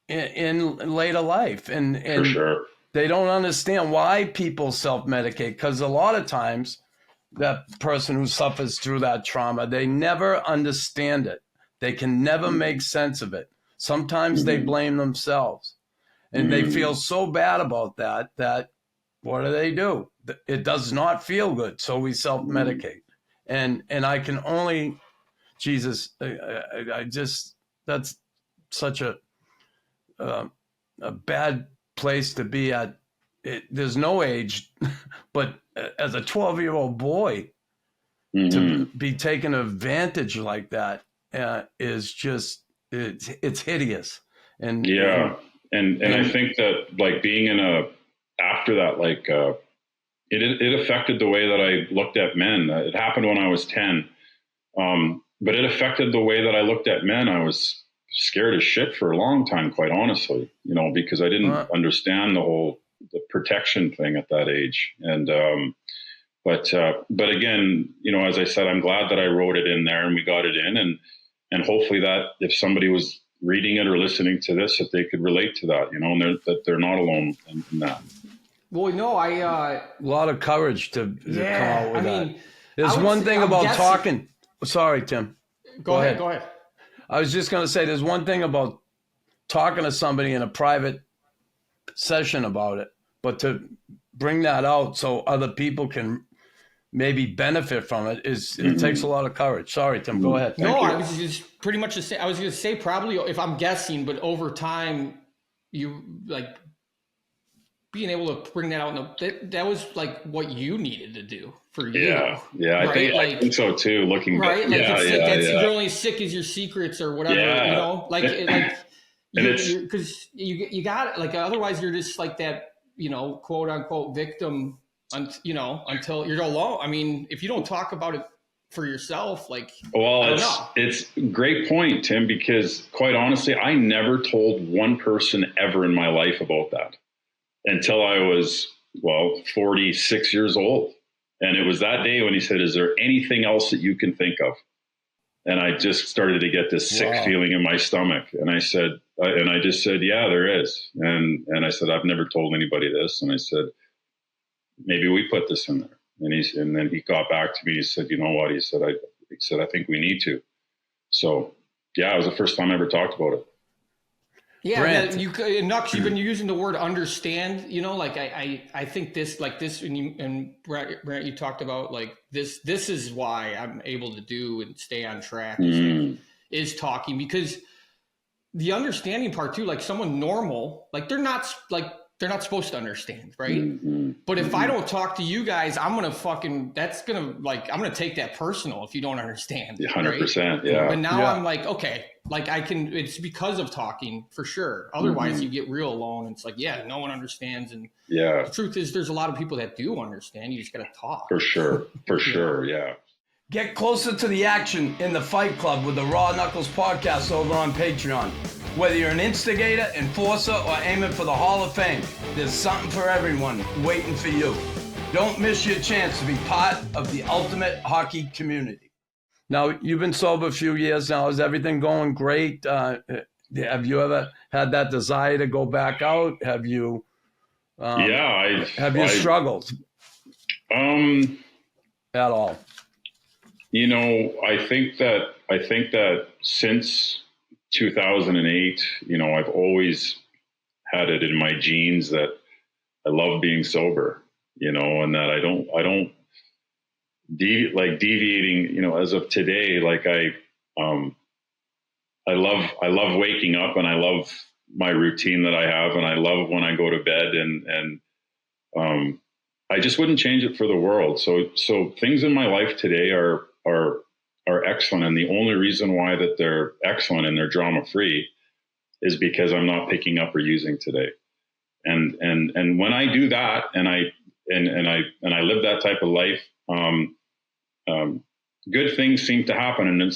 later life. And for sure. They don't understand why people self-medicate, because a lot of times that person who suffers through that trauma, they never understand it. They can never make sense of it. Sometimes they blame themselves, and they feel so bad about that what do? It does not feel good, so we self-medicate. And I can only, Jesus, I just, that's such a bad place to be at. There's no age, but as a 12-year-old boy, to be taken advantage like that is just, it's hideous. And I think that, like, being after that, like, it affected the way that I looked at men. It happened when I was 10, but it affected the way that I looked at men. I was scared as shit for a long time, quite honestly, because I didn't understand the protection thing at that age. And, but again, as I said, I'm glad that I wrote it in there and we got it in, and hopefully that if somebody was reading it or listening to this, that they could relate to that, and that they're not alone in that. Well, no, a lot of courage to come out with that. There's one thing about talking. Sorry, Tim. Go ahead. I was just going to say, there's one thing about talking to somebody in a private session about it, but to bring that out so other people can maybe benefit from it it takes a lot of courage. Sorry, Tim, go ahead. No, I was just pretty much I was going to say, probably, if I'm guessing, but over time, you like being able to bring that out. That was like what you needed to do for you. Yeah. Right? I think so too. Looking right, back. You're only as sick as your secrets or whatever. Because you got it. Like, otherwise you're just like that, quote unquote victim. Until you're alone. I mean, if you don't talk about it for yourself, it's a great point, Tim, because quite honestly, I never told one person ever in my life about that until I was, 46 years old. And it was that day when he said, is there anything else that you can think of? And I just started to get this sick feeling in my stomach. And I just said, yeah, there is. And I said, I've never told anybody this. And I said, maybe we put this in there. And then he got back to me. He said, you know what? He said, I think we need to. So yeah, it was the first time I ever talked about it. Yeah, Nux, you've been using the word understand, I think this, and Brantt, you talked about like this is why I'm able to do and stay on track is talking, because the understanding part too, like someone normal, like they're not supposed to understand, right? But if I don't talk to you guys, I'm going to take that personal if you don't understand. 100%, right? yeah. But now I'm like, okay, like it's because of talking for sure. Otherwise you get real alone. It's like, no one understands. And the truth is there's a lot of people that do understand. You just got to talk. For sure. Yeah. Get closer to the action in the Fight Club with the Raw Knuckles podcast over on Patreon. Whether you're an instigator, enforcer, or aiming for the Hall of Fame, there's something for everyone waiting for you. Don't miss your chance to be part of the ultimate hockey community. Now, you've been sober a few years now. Is everything going great? Have you ever had that desire to go back out? Have you? Have you struggled? At all? I think that since 2008, I've always had it in my genes that I love being sober, and that I don't deviating, as of today, like I love waking up, and I love my routine that I have, and I love when I go to bed, and I just wouldn't change it for the world. So things in my life today are excellent, and the only reason why that they're excellent and they're drama free is because I'm not picking up or using today. And when I do that, and I live that type of life, good things seem to happen. And I'm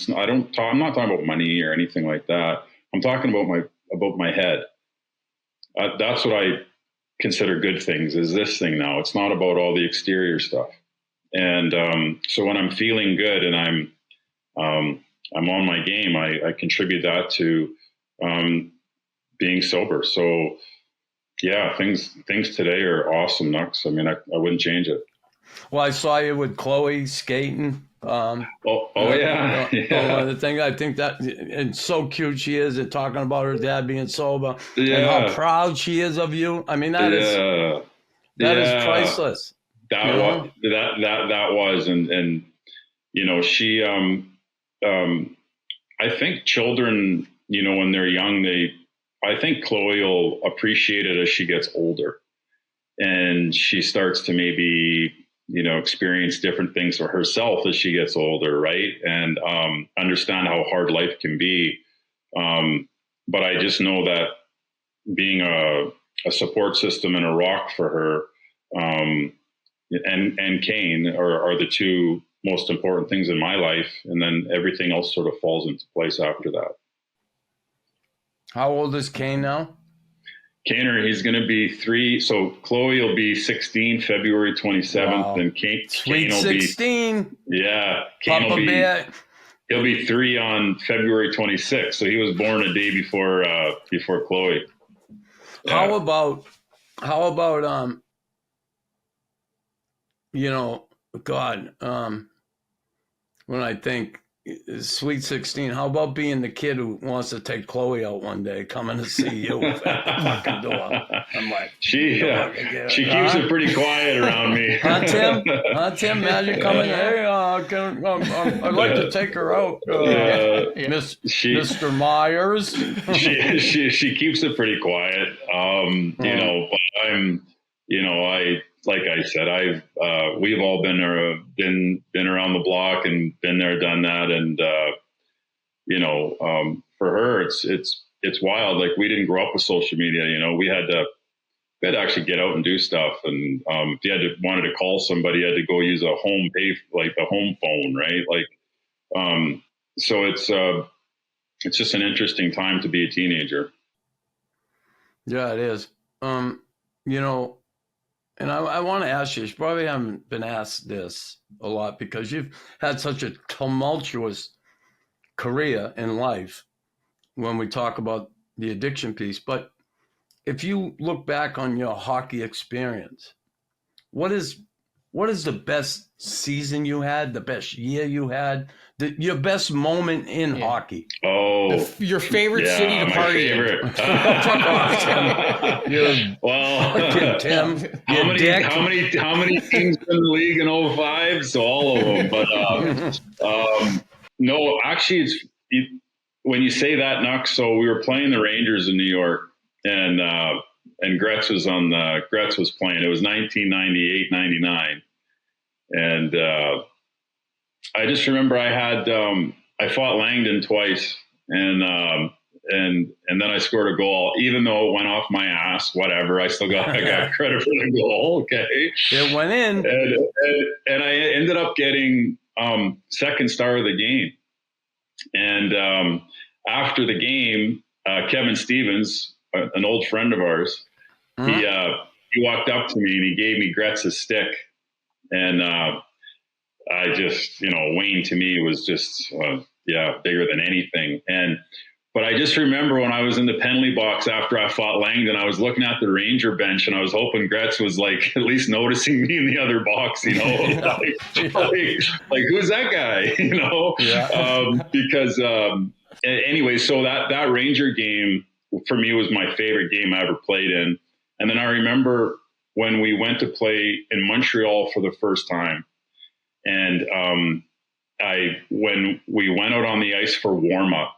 not talking about money or anything like that. I'm talking about my head. That's what I consider good things, is this thing now. It's not about all the exterior stuff. And so when I'm feeling good and I'm on my game, I contribute that to being sober. So yeah, things today are awesome, Nux. I mean, I wouldn't change it. Well, I saw you with Chloe skating. Yeah. One of the things I think that, and so cute she is, and talking about her dad being sober, and how proud she is of you. I mean, that is priceless. That was, and she I think children, when they're young, I think Chloe will appreciate it as she gets older, and she starts to maybe experience different things for herself as she gets older, right? And understand how hard life can be. But I just know that being a support system and a rock for her, and Kane are the two most important things in my life. And then everything else sort of falls into place after that. How old is Kane now? Kaner, he's going to be 3. So Chloe will be 16, February 27th. Wow. And Kane will 16. Kane he'll be 3 on February 26th. So he was born a day before Chloe. Yeah. How about when I think Sweet 16, how about being the kid who wants to take Chloe out one day, coming to see you at the fucking door? I'm like, she keeps it pretty quiet around me. Huh, Tim? Imagine coming, hey, I'd like to take her out, Mr. Myhres. she keeps it pretty quiet, but I'm, like I said, we've all been around the block and been there, done that, and for her, it's wild. Like, we didn't grow up with social media. We had to actually get out and do stuff, and if you wanted to call somebody, you had to go use a home phone, right? Like, so it's just an interesting time to be a teenager. Yeah, it is. And I want to ask you probably haven't been asked this a lot because you've had such a tumultuous career in life when we talk about the addiction piece. But if you look back on your hockey experience, what is the best season you had, the best year you had, your best moment in hockey? Oh, your favorite city to party in? Fuck off, Tim. Tim, how many teams in the league in 05? So all of them. But no, actually, when you say that, Nux, so we were playing the Rangers in New York, and Gretz was playing. It was 1998-99. And I just remember I fought Langdon twice, and then I scored a goal. Even though it went off my ass, whatever, I got credit for the goal. Okay, it went in, and I ended up getting second star of the game. And after the game, Kevin Stevens, an old friend of ours, he walked up to me and he gave me Gretz's stick. And I just, Wayne to me was just, bigger than anything. And But I just remember when I was in the penalty box after I fought Langdon, I was looking at the Ranger bench and I was hoping Gretz was like at least noticing me in the other box, you know, like who's that guy, you know? Because anyway, so that Ranger game for me was my favorite game I ever played in. And then I remember when we went to play in Montreal for the first time, and when we went out on the ice for warm up,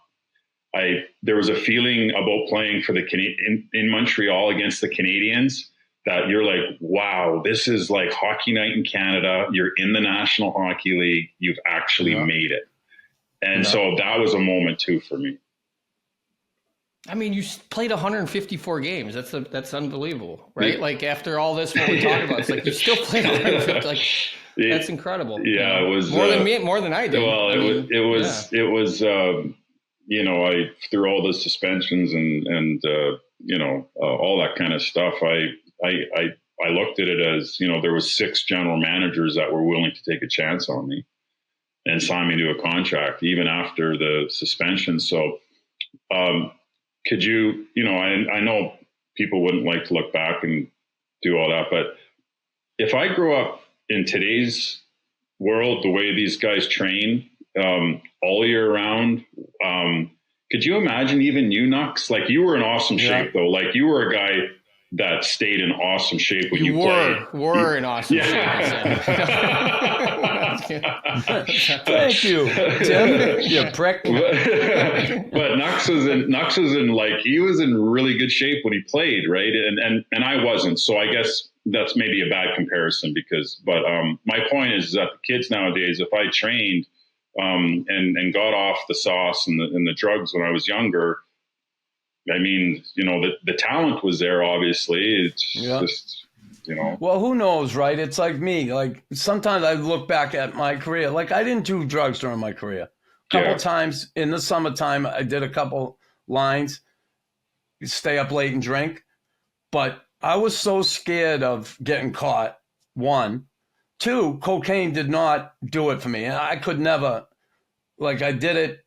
there was a feeling about playing for in Montreal against the Canadiens that you're like, wow, this is like hockey night in Canada. You're in the National Hockey League. You've actually made it. And so that was a moment too for me. I mean, you played 154 games. That's unbelievable, right? Like after all this, what we talked about, it's like you still played 150. Like that's incredible. Yeah, you know? it was more than I did. Well, it was. You know, through all the suspensions and you know, all that kind of stuff, I looked at it as, you know, there was 6 general managers that were willing to take a chance on me and sign me to a contract even after the suspension. So, could you know, I know people wouldn't like to look back and do all that, but if I grew up in today's world, the way these guys train, all year round, could you imagine even you, Nux? Like you were in awesome shape though. Like you were a guy that stayed in awesome shape when you played. Were in awesome shape. Thank you, Tim. You prick. But Nux was in like, he was in really good shape when he played, right? And I wasn't. So I guess that's maybe a bad comparison but my point is that the kids nowadays, if I trained and got off the sauce and the drugs when I was younger, I mean, you know, the talent was there, obviously. It's just, you know. Well, who knows, right? It's like me. Like sometimes I look back at my career. Like I didn't do drugs during my career. A couple times in the summertime, I did a couple lines, stay up late and drink. But I was so scared of getting caught, 1. 2, cocaine did not do it for me. And I could never, like I did it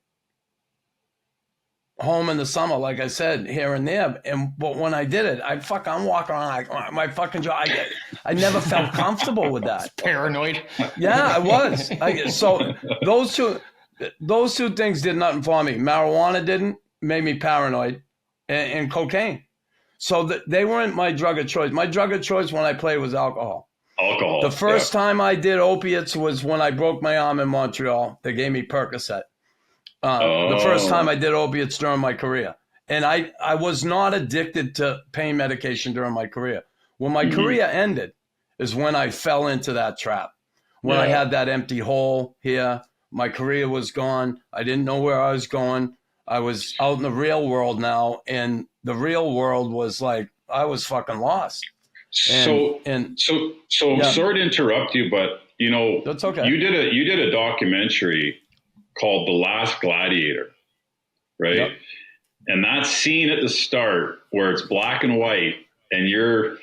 home in the summer, like I said, here and there. But when I did it, I'm walking around like my fucking jaw. I never felt comfortable with that. Paranoid. Yeah, I was. So those two things did nothing for me. Marijuana made me paranoid, and cocaine. So they weren't my drug of choice. My drug of choice when I played was alcohol. The first time I did opiates was when I broke my arm in Montreal. They gave me Percocet. The first time I did opiates during my career. And I was not addicted to pain medication during my career. When my career ended is when I fell into that trap. When I had that empty hole here, my career was gone. I didn't know where I was going. I was out in the real world now. And the real world was like, I was fucking lost. So sorry to interrupt you, but you know, that's okay. You did a documentary called The Last Gladiator, right? Yep. And that scene at the start where it's black and white and you're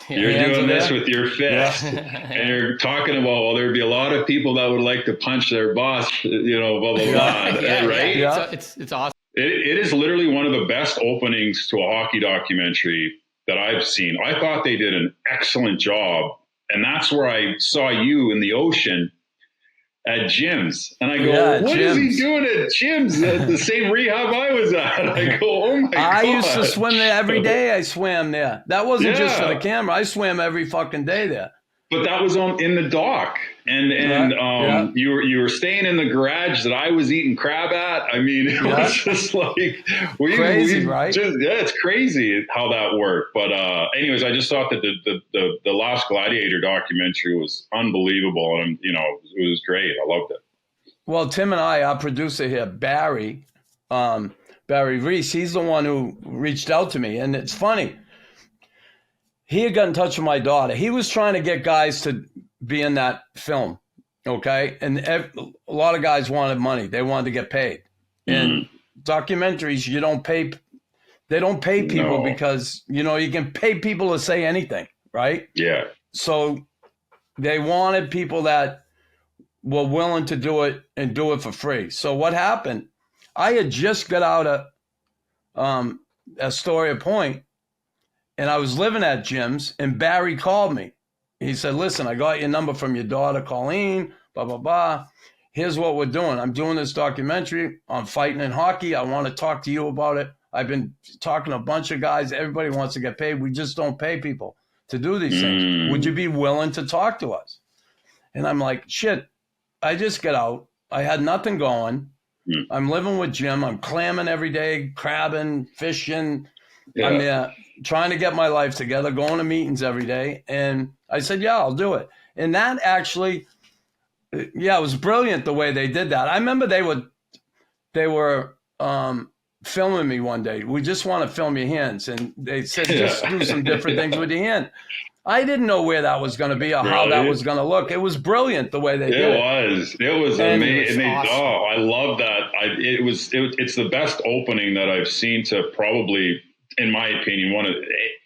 doing this with your fist and you're talking about, well, there'd be a lot of people that would like to punch their boss, you know, blah, blah, blah, right? Yeah. It's awesome. It is literally one of the best openings to a hockey documentary that I've seen. I thought they did an excellent job. And that's where I saw you in the ocean at Jim's. And I go, what is he doing at Jim's? The same rehab I was at. I go, oh my God. I used to swim there every day. I swam there. That wasn't just for the camera. I swam every fucking day there. But that was in the dock. And you were staying in the garage that I was eating crab at. I mean, it was just like crazy, right? It's crazy how that worked. But anyways, I just thought that the Last Gladiator documentary was unbelievable, and you know, it was great. I loved it. Well, Tim and our producer here, Barry Reese, he's the one who reached out to me, and it's funny. He had got in touch with my daughter. He was trying to get guys to be in that film, okay? And a lot of guys wanted money. They wanted to get paid. And documentaries, they don't pay people because, you know, you can pay people to say anything, right? Yeah. So they wanted people that were willing to do it and do it for free. So what happened? I had just got out of Astoria Point, and I was living at Jim's, and Barry called me. He said, listen, I got your number from your daughter, Colleen, blah, blah, blah. Here's what we're doing. I'm doing this documentary on fighting in hockey. I want to talk to you about it. I've been talking to a bunch of guys. Everybody wants to get paid. We just don't pay people to do these things. Would you be willing to talk to us? And I'm like, shit, I just got out. I had nothing going. I'm living with Jim. I'm clamming every day, crabbing, fishing. Yeah. I'm there trying to get my life together, going to meetings every day. And I said, yeah, I'll do it. And that actually, yeah, it was brilliant the way they did that. I remember they were filming me one day. We just want to film your hands. And they said, just do some different things with your hand. I didn't know where that was going to be or how that was going to look. It was brilliant the way they did it. It was amazing. Awesome. Oh, I love that. It's the best opening that I've seen to probably, in my opinion, one of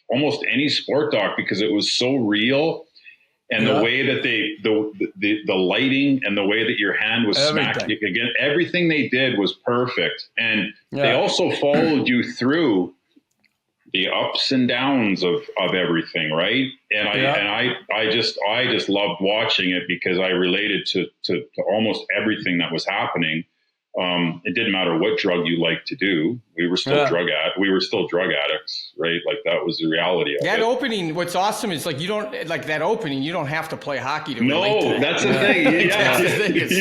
almost any sport doc, because it was so real. And the way that the lighting and the way that your hand was smacked again, everything they did was perfect. And they also followed you through the ups and downs of everything, right? And I just loved watching it because I related to almost everything that was happening. It didn't matter what drug you liked to do. We were still drug addicts, right? Like that was the reality of that it. Opening, what's awesome is like you don't have to play hockey to relate to it. That's the thing. That's the thing. It's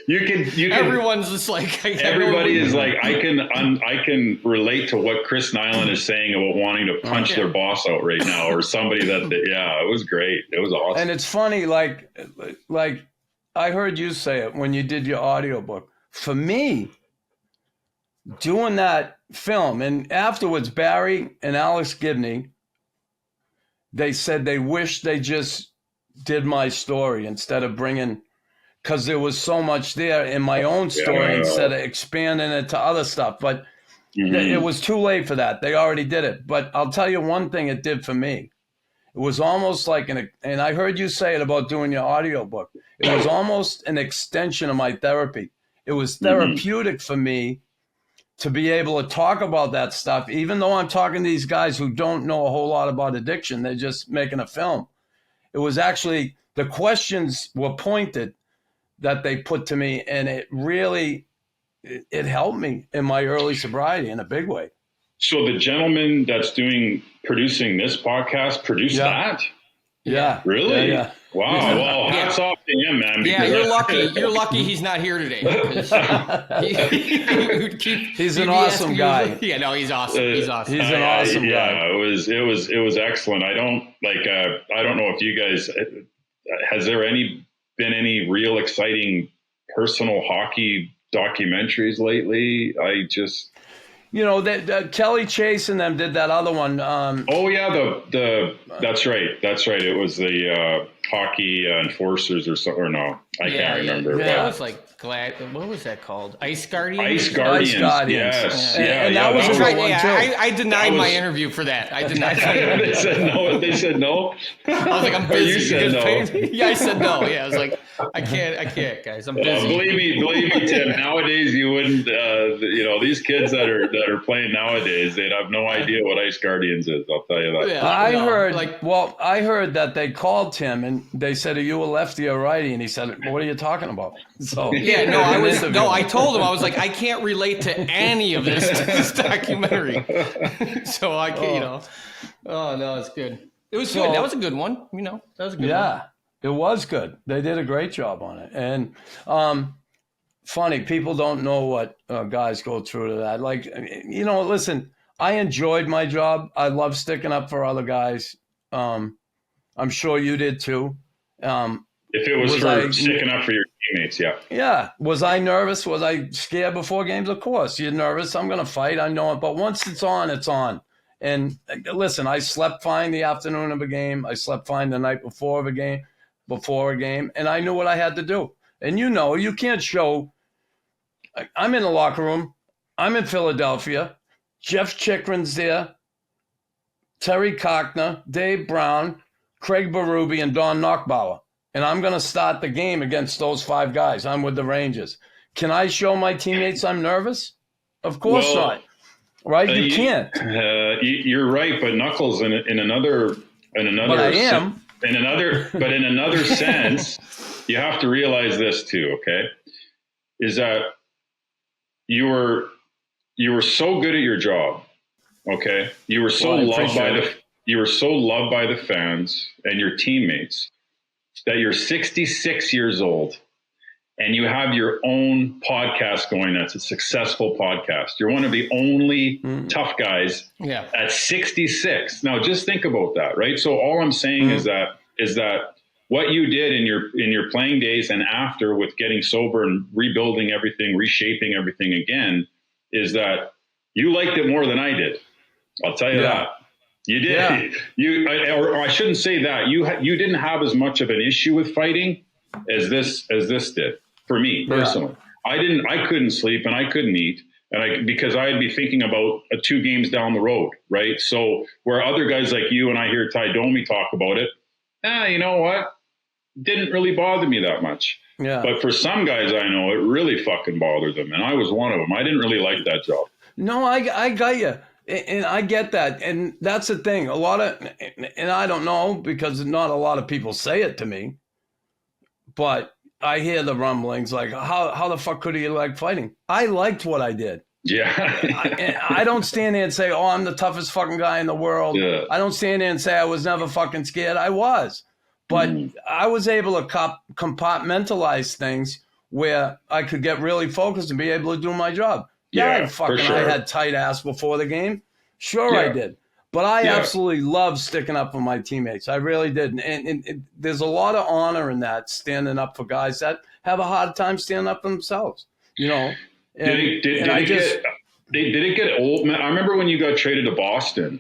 you can everyone's just like everybody is like I can relate to what Chris Nyland is saying about wanting to punch their boss out right now, or somebody that it was great. It was awesome. And it's funny, like I heard you say it when you did your audiobook. For me, doing that film, and afterwards, Barry and Alex Gibney, they said they wished they just did my story instead of bringing, because there was so much there in my own story instead of expanding it to other stuff. But it was too late for that. They already did it. But I'll tell you one thing it did for me. It was almost like and I heard you say it about doing your audiobook. It was almost an extension of my therapy. It was therapeutic for me to be able to talk about that stuff, even though I'm talking to these guys who don't know a whole lot about addiction. They're just making a film. It was actually, the questions were pointed that they put to me, and it really, it helped me in my early sobriety in a big way. So the gentleman that's producing this podcast produced that? Yeah. Really? Yeah. Wow. Well, hats off to him, man. Yeah, you're lucky. You're lucky he's not here today. He's an awesome guy. Yeah, no, he's awesome. He's awesome. He's an awesome guy. Yeah, it was excellent. I don't know if you guys, has there been any real exciting personal hockey documentaries lately? Kelly Chase and them did that other one. That's right. It was the hockey enforcers or no, I can't remember. Yeah, that was like what was that called? Ice Guardians? Ice Guardians. Yes. And that was a good one too. I denied my interview for that. I denied They said no. I was like, I'm busy. You said no. Yeah, I said no. Yeah, I was like, I can't, guys. I'm busy. Believe me, Tim. Nowadays, you wouldn't. These kids that are playing nowadays, they'd have no idea what Ice Guardians is. I'll tell you that. Yeah, I heard that they called Tim and they said, "Are you a lefty or righty?" And he said, "What are you talking about?" So I told him, I was like, I can't relate to any of this documentary. So I can't, Oh no, it's good. It was good. That was a good one. That was a good one. Yeah, it was good. They did a great job on it. And funny, people don't know what guys go through to that. Like, listen, I enjoyed my job. I love sticking up for other guys. I'm sure you did too. If it was for sticking up for your teammates, yeah. Yeah. Was I nervous? Was I scared before games? Of course. You're nervous. I'm going to fight. I know it. But once it's on, it's on. And listen, I slept fine the afternoon of a game. I slept fine the night before a game. And I knew what I had to do. And you can't show. I'm in the locker room. I'm in Philadelphia. Jeff Chikrin's there. Terry Cockner, Dave Brown, Craig Berube, and Don Knockbauer. And I'm going to start the game against those 5 guys. I'm with the Rangers. Can I show my teammates I'm nervous? Of course not. Right? You can't. You're right, but Knuckles in another. But I am. In another sense, you have to realize this too. Okay, is that you were so good at your job. Okay, you were so loved by the fans and your teammates that you're 66 years old. And you have your own podcast going. That's a successful podcast. You're one of the only tough guys at 66. Now, just think about that, right? So all I'm saying is that what you did in your playing days and after with getting sober and rebuilding everything, reshaping everything again, is that you liked it more than I did. I'll tell you that. You did. Yeah. Or I shouldn't say that. You didn't have as much of an issue with fighting as this did. For me personally, I couldn't sleep and I couldn't eat, because I'd be thinking about 2 games down the road, right? So where other guys like you and I hear Ty Domi talk about it, you know what? Didn't really bother me that much. Yeah. But for some guys I know, it really fucking bothered them, and I was one of them. I didn't really like that job. No, I got you. And I get that. And that's the thing. And I don't know, because not a lot of people say it to me, but I hear the rumblings like, how the fuck could he like fighting? I liked what I did. Yeah. I don't stand there and say, oh, I'm the toughest fucking guy in the world. Yeah. I don't stand there and say I was never fucking scared. I was. But I was able to compartmentalize things where I could get really focused and be able to do my job. I had tight ass before the game. Sure, I did. But I absolutely love sticking up for my teammates. I really did. And there's a lot of honor in that, standing up for guys that have a hard time standing up for themselves, you know. Did it get old? I remember when you got traded to Boston.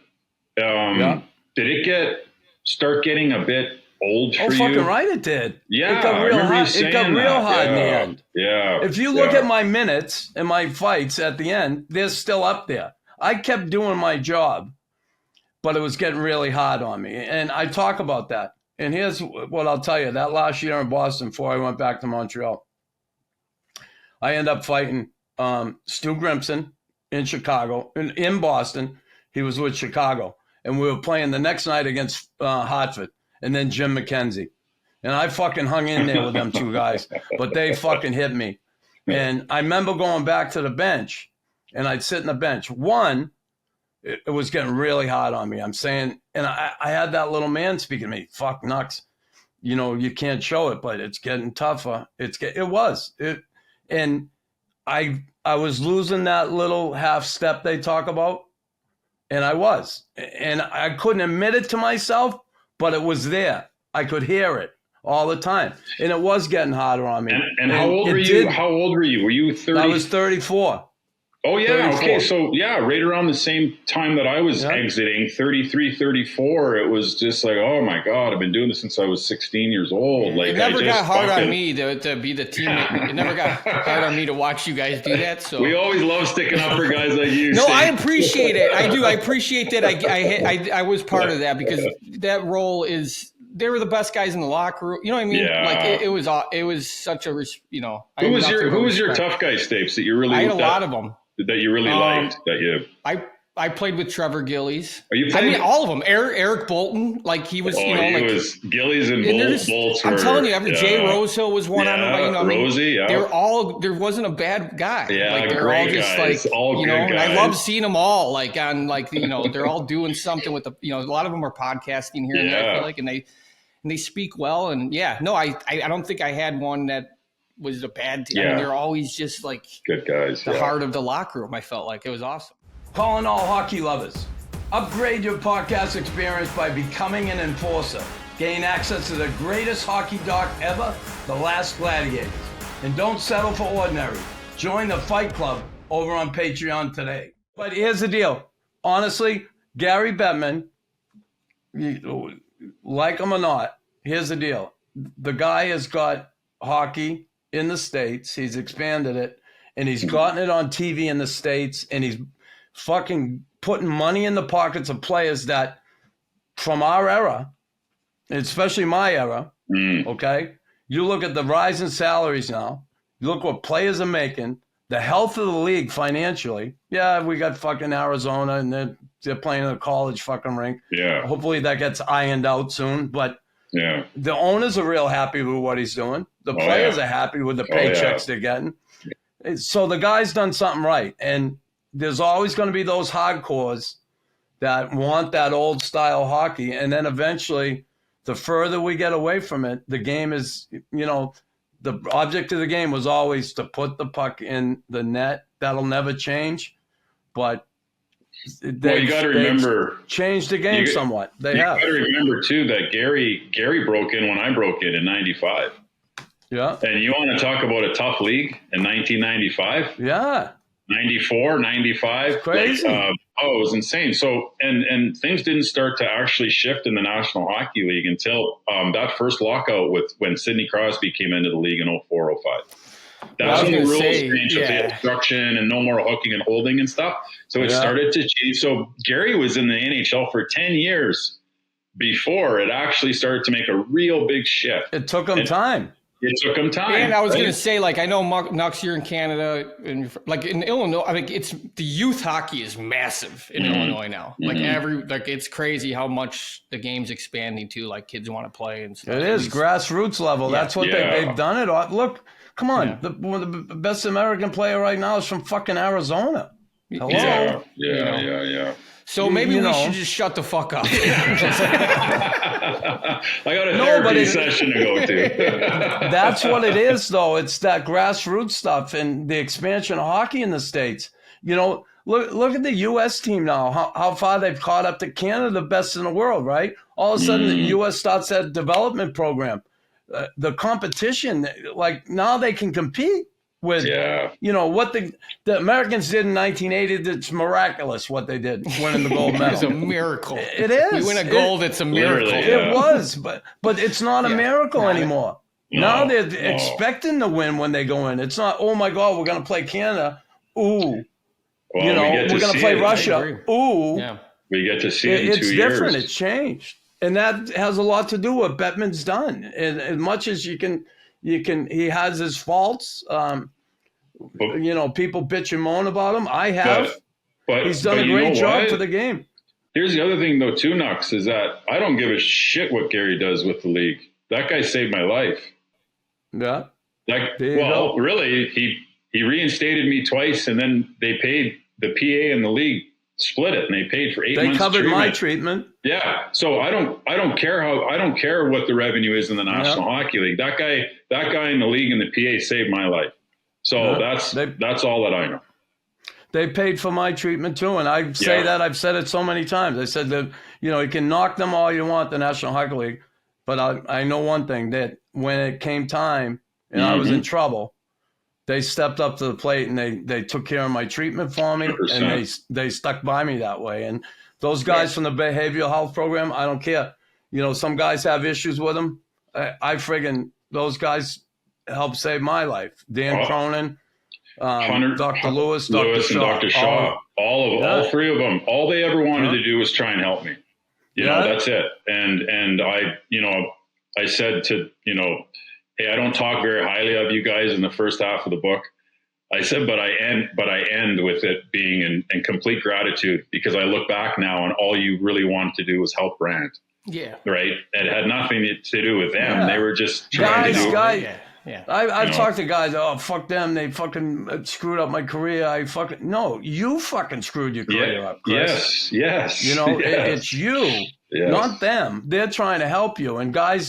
Did it start getting a bit old for you? Oh, fucking right it did. Yeah, it got real hard. It got real hard in the end. Yeah. If you look at my minutes and my fights at the end, they're still up there. I kept doing my job, but it was getting really hard on me. And I talk about that. And here's what I'll tell you. That last year in Boston, before I went back to Montreal, I ended up fighting Stu Grimson in Chicago. In Boston, he was with Chicago. And we were playing the next night against Hartford. And then Jim McKenzie. And I fucking hung in there with them 2 guys. But they fucking hit me. And I remember going back to the bench. And I'd sit in the bench. It was getting really hard on me. I'm saying, and I had that little man speaking to me, fuck Nux, you know, you can't show it, but it's getting tougher. And I was losing that little half step they talk about. And I was, and I couldn't admit it to myself, but it was there. I could hear it all the time. And it was getting harder on me. And how old were you? How old were you? Were you 30? I was 34. Oh, yeah. 34. Okay. So, right around the same time that I was exiting, 33, 34, it was just like, oh, my God, I've been doing this since I was 16 years old. Like, it never got hard on me to be the teammate. It never got hard on me to watch you guys do that. So we always love sticking up for guys like you. No, I appreciate it. I do. I appreciate that. I was part of that, because that role is – they were the best guys in the locker room. You know what I mean? Yeah. Like it was such a, you know. Who was your tough guy, Stapes, that you really – I had a lot of them. That you really liked, that you... I played with Trevor Gillies. Are you playing? I mean, all of them. Eric Bolton, like he was, was Gillies and Bolts. I'm telling you, Jay Rosehill was one on them. You know, Rosie, there wasn't a bad guy. Yeah, like they're all just guys. Like, all you know, good guys. and I love seeing them all like on like, you know, they're all doing something with a lot of them are podcasting here and there, I feel like, and they speak well. And I don't think I had one that was a bad team. I mean, they're always just like good guys. The heart of the locker room. I felt like it was awesome. Calling all hockey lovers. Upgrade your podcast experience by becoming an enforcer. Gain access to the greatest hockey doc ever, The Last Gladiators. And don't settle for ordinary. Join the Fight Club over on Patreon today. But here's the deal. Honestly, Gary Bettman, like him or not, here's the deal. The guy has got hockey in the States. He's expanded it, and he's gotten it on TV in the States, and he's fucking putting money in the pockets of players that from our era, especially my era, okay? You look at the rise in salaries now. You look what players are making. the health of the league financially. Yeah, we got fucking Arizona, and they're playing in a college fucking rink. Yeah. Hopefully that gets ironed out soon. But yeah, the owners are real happy with what he's doing. The players are happy with the paychecks they're getting. So the guy's done something right. And there's always going to be those hardcores that want that old style hockey. And then eventually, the further we get away from it, the game is, the object of the game was always to put the puck in the net. That'll never change. But you got to remember, changed the game somewhat. You got to remember too that Gary broke in when I broke in '95. Yeah. And you want to talk about a tough league in 1995? Yeah. 94, 95. Crazy. It was insane. So, and things didn't start to actually shift in the National Hockey League until that first lockout when Sidney Crosby came into the league in 04, 05. That's when the rules changed with obstruction and no more hooking and holding and stuff. So it started to change. So Gary was in the NHL for 10 years before it actually started to make a real big shift. It took him time. It took him time. And I was going to say, I know Knox here in Canada, and in Illinois, it's the youth hockey is massive in Illinois now. It's crazy how much the game's expanding to. Kids want to play and stuff. It is grassroots level. Yeah. That's what they've done it on. Look, come on, one of the best American player right now is from fucking Arizona. Hello. Yeah. So maybe we should just shut the fuck up. I got a therapy session to go to. That's what it is, though. It's that grassroots stuff and the expansion of hockey in the States. Look at the U.S. team now, how far they've caught up to Canada, the best in the world, right? All of a sudden, the U.S. starts that development program. The competition, now they can compete with, what the Americans did in 1980. It's miraculous what they did, winning the gold medal. It's a miracle. It is. We win a gold, it's a miracle. It was, but it's not a miracle anymore. No, now they're expecting to win when they go in. It's not, oh my God, we're going to play Canada. Ooh. Well, we're going to play Russia. Ooh. Yeah. We get to see it in 2 years. It's different. It's changed. And that has a lot to do with what Bettman's done. And as much as he has his faults. People bitch and moan about him. I have. But he's done a great job for the game. Here's the other thing, though, too, Nux, is that I don't give a shit what Gary does with the league. That guy saved my life. Yeah. Really, he reinstated me twice, and then they paid the PA and the league split it, and they paid for 8 months. They covered my treatment. Yeah. So I don't care what the revenue is in the National Hockey League. That guy in the league and the PA saved my life. So that's all that I know. They paid for my treatment too, and I say that I've said it so many times. I said that you can knock them all you want, the National Hockey League, but I know one thing, that when it came time and I was in trouble, they stepped up to the plate and they took care of my treatment for me, 100%. And they stuck by me that way. And those guys from the behavioral health program, I don't care. Some guys have issues with them. Those guys helped save my life. Dan Cronin, Dr. Lewis, Dr. Shaw. And Dr. Shaw. All three of them. All they ever wanted to do was try and help me. That's it. And I said to, hey, I don't talk very highly of you guys in the first half of the book. I said, but I end with it being in complete gratitude, because I look back now and all you really wanted to do was help Brantt. Yeah. Right. It had nothing to do with them. Yeah. They were just trying to do it. Yeah. I've talked to guys, oh, fuck them. They fucking screwed up my career. No, you fucking screwed your career up, Chris. Yes. It's you, not them. They're trying to help you. And a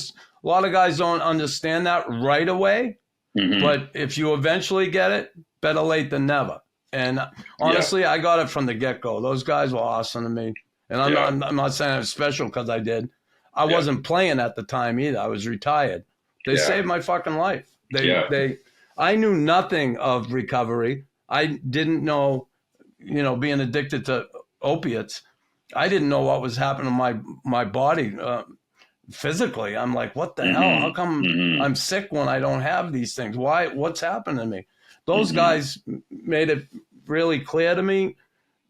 lot of guys don't understand that right away. Mm-hmm. But if you eventually get it, better late than never. And honestly, I got it from the get-go. Those guys were awesome to me. And I'm not saying I'm special because I did. I wasn't playing at the time either. I was retired. They saved my fucking life. I knew nothing of recovery. I didn't know, being addicted to opiates. I didn't know what was happening to my body physically. I'm like, what the hell? How come I'm sick when I don't have these things? Why? What's happened to me? Those guys made it really clear to me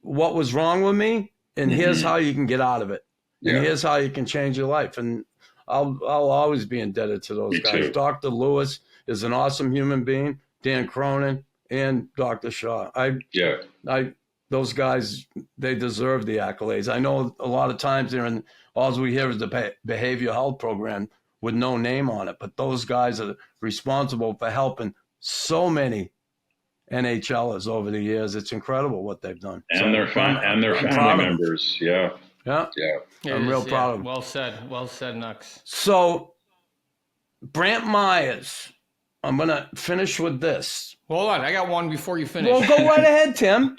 what was wrong with me, and here's how you can get out of it. And here's how you can change your life. And I'll always be indebted to those guys. Dr. Lewis is an awesome human being. Dan Cronin, and Dr. Shaw. Those guys, they deserve the accolades. I know a lot of times they're in, all we hear is the behavioral health program with no name on it, but those guys are responsible for helping so many NHLers over the years. It's incredible what they've done. And their family members. Yeah. I'm real proud of them. Well said, Nux. So, Brantt Myhres, I'm going to finish with this. Hold on, I got one before you finish. Well, go right ahead, Tim.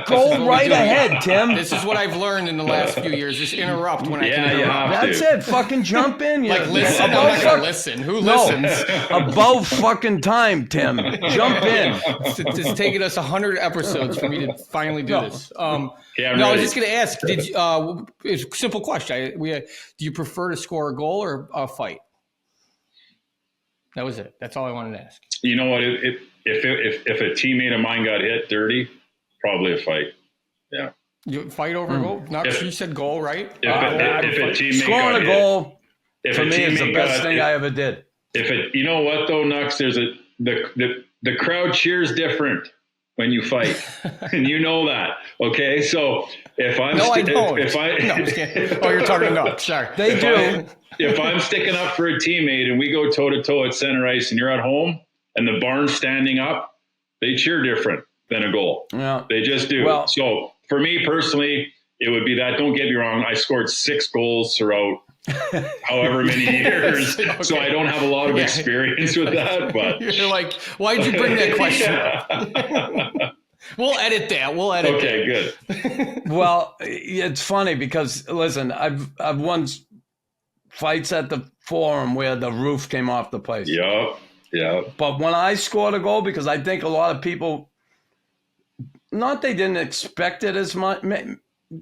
Go right ahead, Tim. This is what I've learned in the last few years. Just interrupt when I can interrupt. That's it. Fucking jump in. Like, listen. I'm not going to listen. Who listens? About fucking time, Tim. Jump in. It's taken us 100 episodes for me to finally do this. I was just going to ask, it's a simple question. Do you prefer to score a goal or a fight? That was it. That's all I wanted to ask. You know what? If a teammate of mine got hit dirty, probably a fight. Yeah. You fight over a goal? You said goal, right? If a teammate scoring got a goal hit, for me is the best thing I ever did. You know what though, Nux? There's the crowd cheers different when you fight, and you know that. Okay, so if I'm you're talking to Nux. Sorry, they do. If I'm sticking up for a teammate and we go toe to toe at center ice, and you're at home, and the barn's standing up, they cheer different than a goal. Yeah. They just do. Well, so for me personally, it would be that. Don't get me wrong. I scored 6 goals throughout however many years. Okay. So I don't have a lot of experience with that. But you're like, why'd you bring that question up? We'll edit that. Okay, good. Well, it's funny because, listen, I've won fights at the Forum where the roof came off the place. Yeah. But when I scored a goal, because I think a lot of people, not they didn't expect it as much.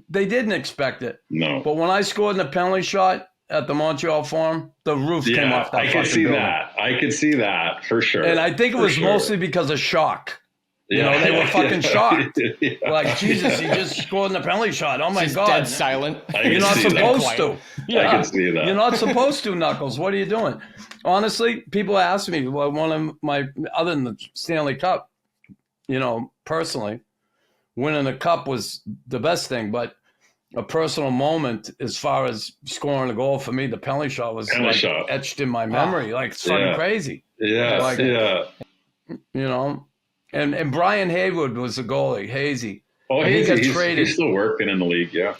They didn't expect it. No. But when I scored in the penalty shot at the Montreal Forum, the roof came off that fucking building. I could see that for sure. And I think it was mostly because of shock. You know, they were fucking shocked. Like, Jesus, he just scored in the penalty shot. Oh, my God. Dead silent. You're not supposed to. Yeah. I can see that. You're not supposed to, Knuckles. What are you doing? Honestly, people ask me, well, one of my, other than the Stanley Cup, you know, personally, winning a cup was the best thing. But a personal moment as far as scoring a goal for me, the penalty shot was etched in my memory. Like, it's fucking crazy. Yeah. You know? And Brian Haywood was the goalie, Hazy. Oh, Hazy, he's still working in the league, yeah.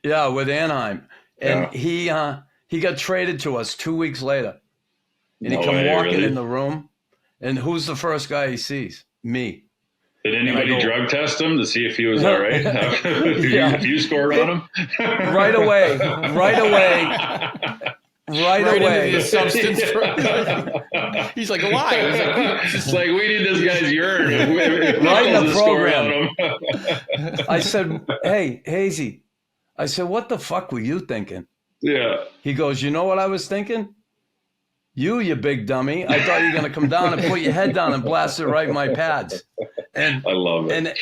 Yeah, with Anaheim. And he got traded to us 2 weeks later. And he come walking in the room. And who's the first guy he sees? Me. Did anybody drug test him to see if he was all right? You scored on him? Right away. Right away. Into the substance. He's like, why? He's like, it's like, we need this guy's urine. Right in the program. I said, hey, Hazy. I said, what the fuck were you thinking? Yeah. He goes, you know what I was thinking? You big dummy. I thought you were going to come down and put your head down and blast it right in my pads. And I love it. And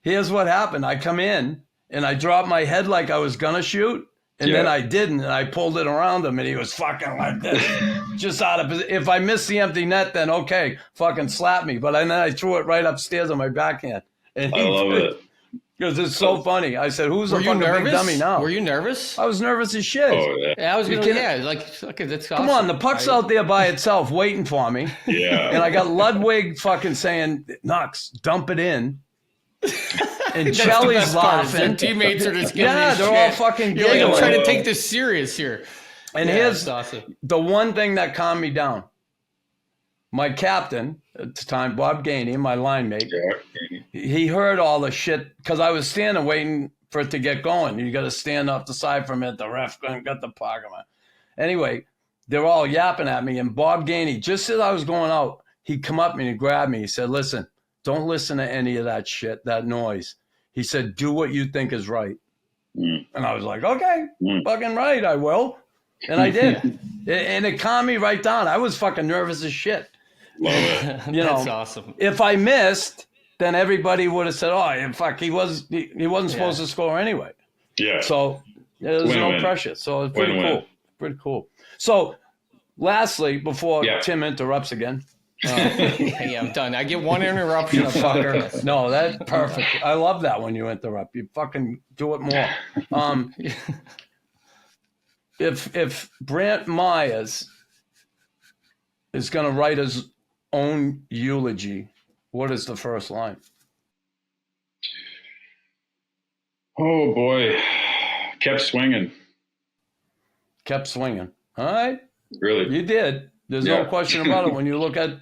here's what happened. I come in and I dropped my head like I was going to shoot. And then I didn't, and I pulled it around him, and he was fucking like this, just out of position. If I missed the empty net, then okay, fucking slap me. But then I threw it right upstairs on my backhand. And I love it. Because it's so funny. I said, who's a fucking big dummy now? Were you nervous? I was nervous as shit. Oh, yeah. I was going to, that's awesome. Come on, the puck's out there by itself waiting for me. Yeah. And I got Ludwig fucking saying, Knox, dump it in. And Shelly's laughing. Teammates are just giving they're all fucking giggling. You're like, I'm trying to take this serious here. And here's the one thing that calmed me down. My captain at the time, Bob Gainey, my line mate, he heard all the shit because I was standing waiting for it to get going. You got to stand off the side for a minute. The ref got the puck. Anyway, they're all yapping at me. And Bob Gainey, just as I was going out, he'd come up to me and grab me. He said, listen, don't listen to any of that shit, that noise. He said, do what you think is right. And I was like, okay, fucking right, I will. And I did. And it calmed me right down. I was fucking nervous as shit. Love it. That's awesome. If I missed, then everybody would have said, oh, fuck, he wasn't supposed to score anyway. Yeah. So there's no pressure. So it's pretty cool. Pretty cool. So lastly, before Tim interrupts again, Yeah, I'm done. I get one interruption. You fucker. No, that's perfect. I love that when you interrupt. You fucking do it more. If Brantt Myhres is going to write his own eulogy, what is the first line? Oh boy, kept swinging. Kept swinging. All right. Really? You did. There's no question about it. When you look at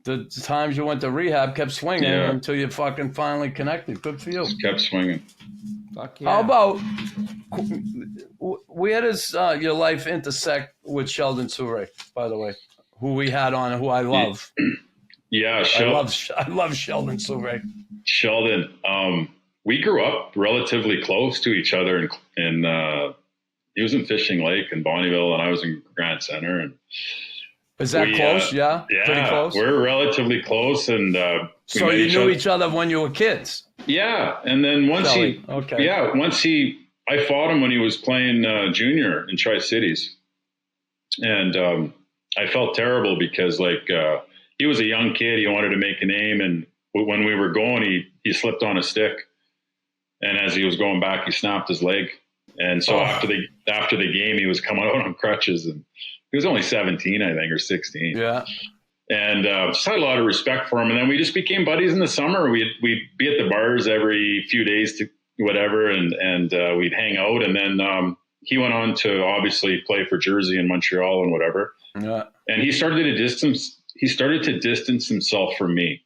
the times you went to rehab, kept swinging until you fucking finally connected. Good for you. Just kept swinging. Fuck yeah. How about, where does your life intersect with Sheldon Surrey, by the way, who we had on, who I love? Yeah, I love Sheldon Surrey. Sheldon, we grew up relatively close to each other, and he was in Fishing Lake in Bonnyville, and I was in Grant Center. And is that close? Yeah, pretty close. We're relatively close, and so you knew each other when you were kids. Yeah, and then once I fought him when he was playing junior in Tri-Cities, and I felt terrible because he was a young kid, he wanted to make a name, and when we were going, he slipped on a stick, and as he was going back, he snapped his leg, and so after the game, he was coming out on crutches, and he was only 17, I think, or 16. Yeah. And just had a lot of respect for him. And then we just became buddies in the summer. We'd be at the bars every few days to whatever, and we'd hang out. And then he went on to obviously play for Jersey and Montreal and whatever. Yeah. And he started to distance himself from me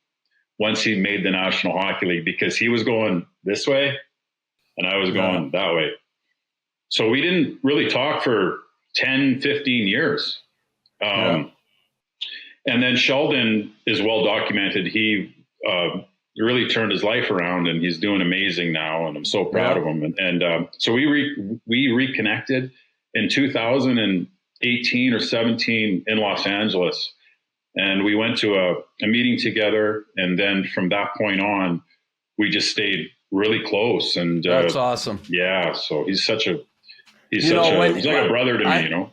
once he made the National Hockey League, because he was going this way and I was going that way. So we didn't really talk for 10, 15 years. And then Sheldon is well documented. He really turned his life around, and he's doing amazing now. And I'm so proud of him. And so we reconnected in 2018 or 17 in Los Angeles, and we went to a meeting together. And then from that point on, we just stayed really close. And that's awesome. Yeah. So he's like a brother to me, you know.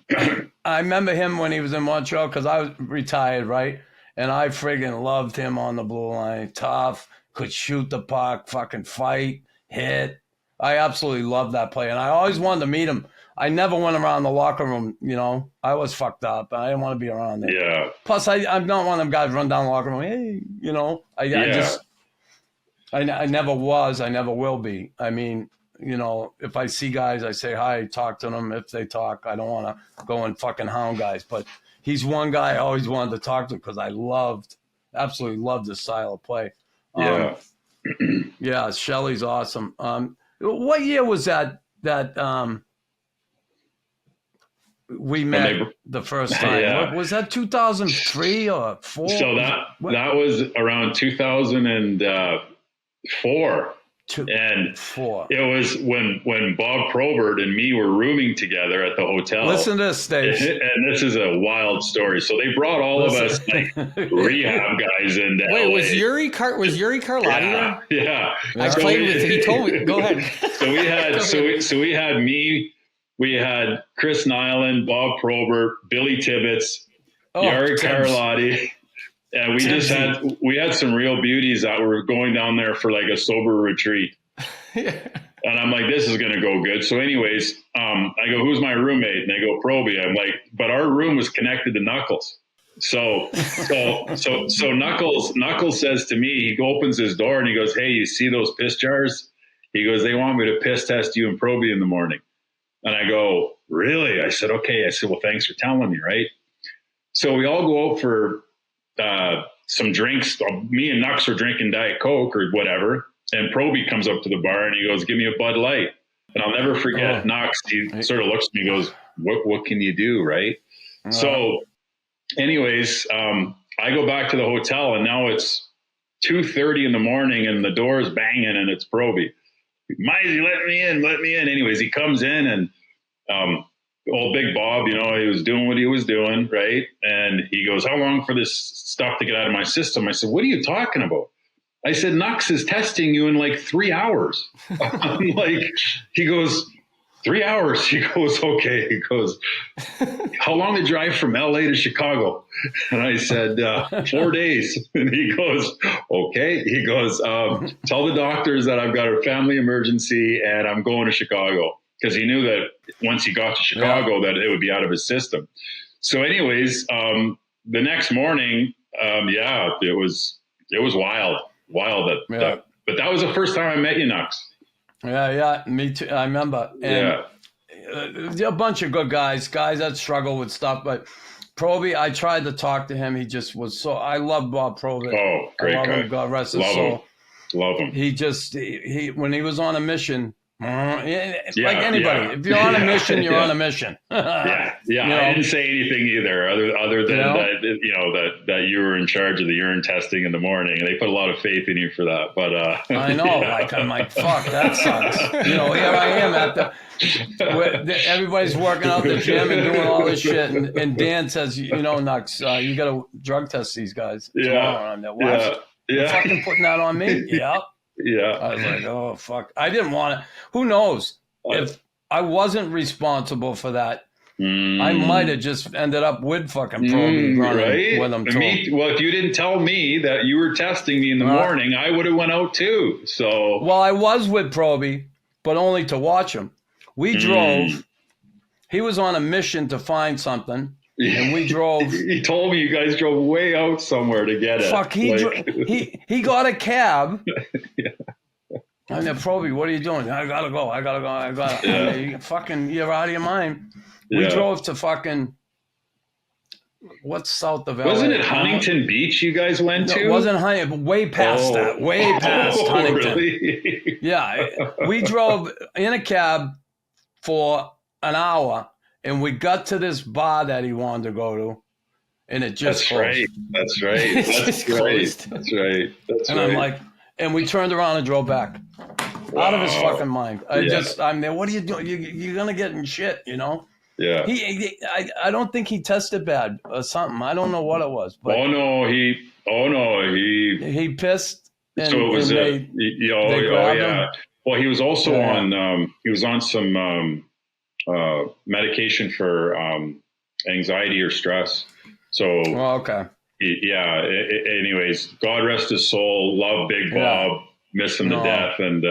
I remember him when he was in Montreal, because I was retired, right? And I friggin' loved him on the blue line. Tough, could shoot the puck, fucking fight, hit. I absolutely loved that player. And I always wanted to meet him. I never went around the locker room, you know. I was fucked up. I didn't want to be around there. Yeah. Plus, I'm not one of them guys run down the locker room, hey, you know. I never was. I never will be. I mean, you know, if I see guys, I say hi, talk to them. If they talk, I don't want to go and fucking hound guys. But he's one guy I always wanted to talk to, because I absolutely loved his style of play. Yeah, Shelley's awesome. What year was that we met the first time? Yeah. Was that 2003 or 4? So that was around 2004. It was when Bob Probert and me were rooming together at the hotel. Listen to this, Dave. And this is a wild story. So they brought all of us rehab guys in. Wait, LA. Was Yuri Carlotti there? Yeah. I played with him. He told me. Go ahead. So we had me. We had Chris Nyland, Bob Probert, Billy Tibbetts, Yuri Carlotti. And we had some real beauties that were going down there for like a sober retreat. And I'm like, this is going to go good. So anyways, I go, who's my roommate? And they go, Proby. I'm like, but our room was connected to Knuckles. So Knuckles says to me, he opens his door and he goes, hey, you see those piss jars? He goes, they want me to piss test you and Proby in the morning. And I go, really? I said, okay. I said, well, thanks for telling me. Right. So we all go out for some drinks. Me and Nux are drinking Diet Coke or whatever. And Proby comes up to the bar and he goes, give me a Bud Light. And I'll never forget Nux. He sort of looks at me and goes, what can you do? Right. So anyways, I go back to the hotel and now it's 2:30 in the morning and the door is banging and it's Proby. Mizey, let me in. Anyways, he comes in and, old Big Bob, you know, he was doing what he was doing, right? And he goes, how long for this stuff to get out of my system? I said, what are you talking about? I said, Nux is testing you in like 3 hours. I'm like, he goes, 3 hours. He goes, okay. He goes, how long a drive from LA to Chicago? And I said, 4 days. And he goes, okay. He goes, tell the doctors that I've got a family emergency and I'm going to Chicago. Because he knew that once he got to Chicago, that it would be out of his system. So anyways, the next morning, it was wild. But that was the first time I met you, Nux. Yeah, me too. I remember. And a bunch of good guys that struggle with stuff. But Proby, I tried to talk to him. He just was so. I love Bob Proby. Oh, great guy. Him, God rest his soul. Love him. He when he was on a mission. Like anybody, if you're on a mission, you're on a mission. I didn't say anything either, other than that you were in charge of the urine testing in the morning, and they put a lot of faith in you for that. But I know, I'm like, fuck, that sucks. Here I am at everybody's working out the gym and doing all this shit, and Dan says, Nux, you got to drug test these guys tomorrow. And I'm like, what? You're fucking putting that on me? Yep. Yeah. I was like, oh, fuck. I didn't want to. Who knows? If I wasn't responsible for that, I might have just ended up with fucking Proby running with him too. Well, if you didn't tell me that you were testing me in the morning, I would have went out too. So. Well, I was with Proby, but only to watch him. We drove. He was on a mission to find something. And we drove. He told me you guys drove way out somewhere to get it. Fuck, he got a cab. I said, Proby, what are you doing? I gotta go. You're out of your mind. We drove to fucking what's south of LA? Wasn't it Huntington Beach you guys went to? It wasn't Huntington, way past that. Way past Huntington. Really? Yeah. We drove in a cab for an hour. And we got to this bar that he wanted to go to, and it just closed. That's right. And I'm like, and we turned around and drove back. Wow. Out of his fucking mind. I'm there. What are you doing? You're gonna get in shit, Yeah. I don't think he tested bad or something. I don't know what it was. But he pissed. And, so it was they grabbed him. Well, he was also on. He was on some. Medication for anxiety or stress. So, okay. Anyways, God rest his soul. Love Big Bob. Miss him to death. And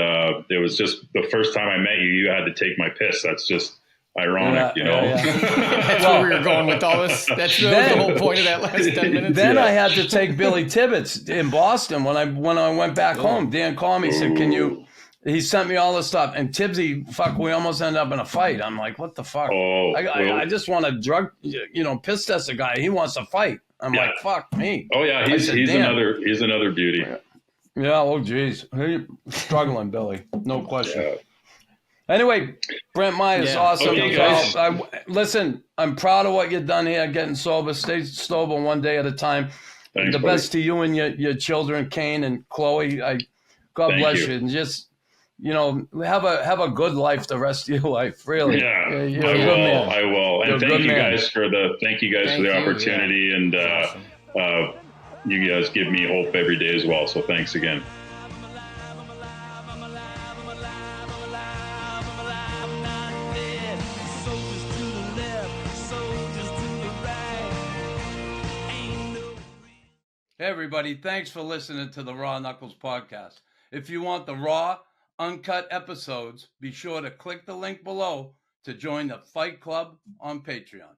it was just the first time I met you. You had to take my piss. That's just ironic, That's where we were going with all this. That's the whole point of that last 10 minutes. Then I had to take Billy Tibbetts in Boston when I went back home. Dan called me, said, "Can you?" He sent me all this stuff, and Tibbsy, we almost ended up in a fight. I'm like, what the fuck? I just want to piss test a guy. He wants to fight. I'm like, fuck me. Oh yeah, he's another beauty. Yeah, oh geez, he's struggling, Billy, no question. Yeah. Anyway, Brantt Myhres, awesome. Okay, guys. Listen, I'm proud of what you've done here, getting sober. Stay sober one day at a time. Thanks, the best to you and your children, Kane and Chloe. God bless you, and just. Have a good life the rest of your life. Really, you're a good man. I will. And thank you guys for the opportunity, and awesome. You guys give me hope every day as well. So thanks again. Hey everybody, thanks for listening to the Raw Knuckles podcast. If you want the raw, uncut episodes, be sure to click the link below to join the Fight Club on Patreon.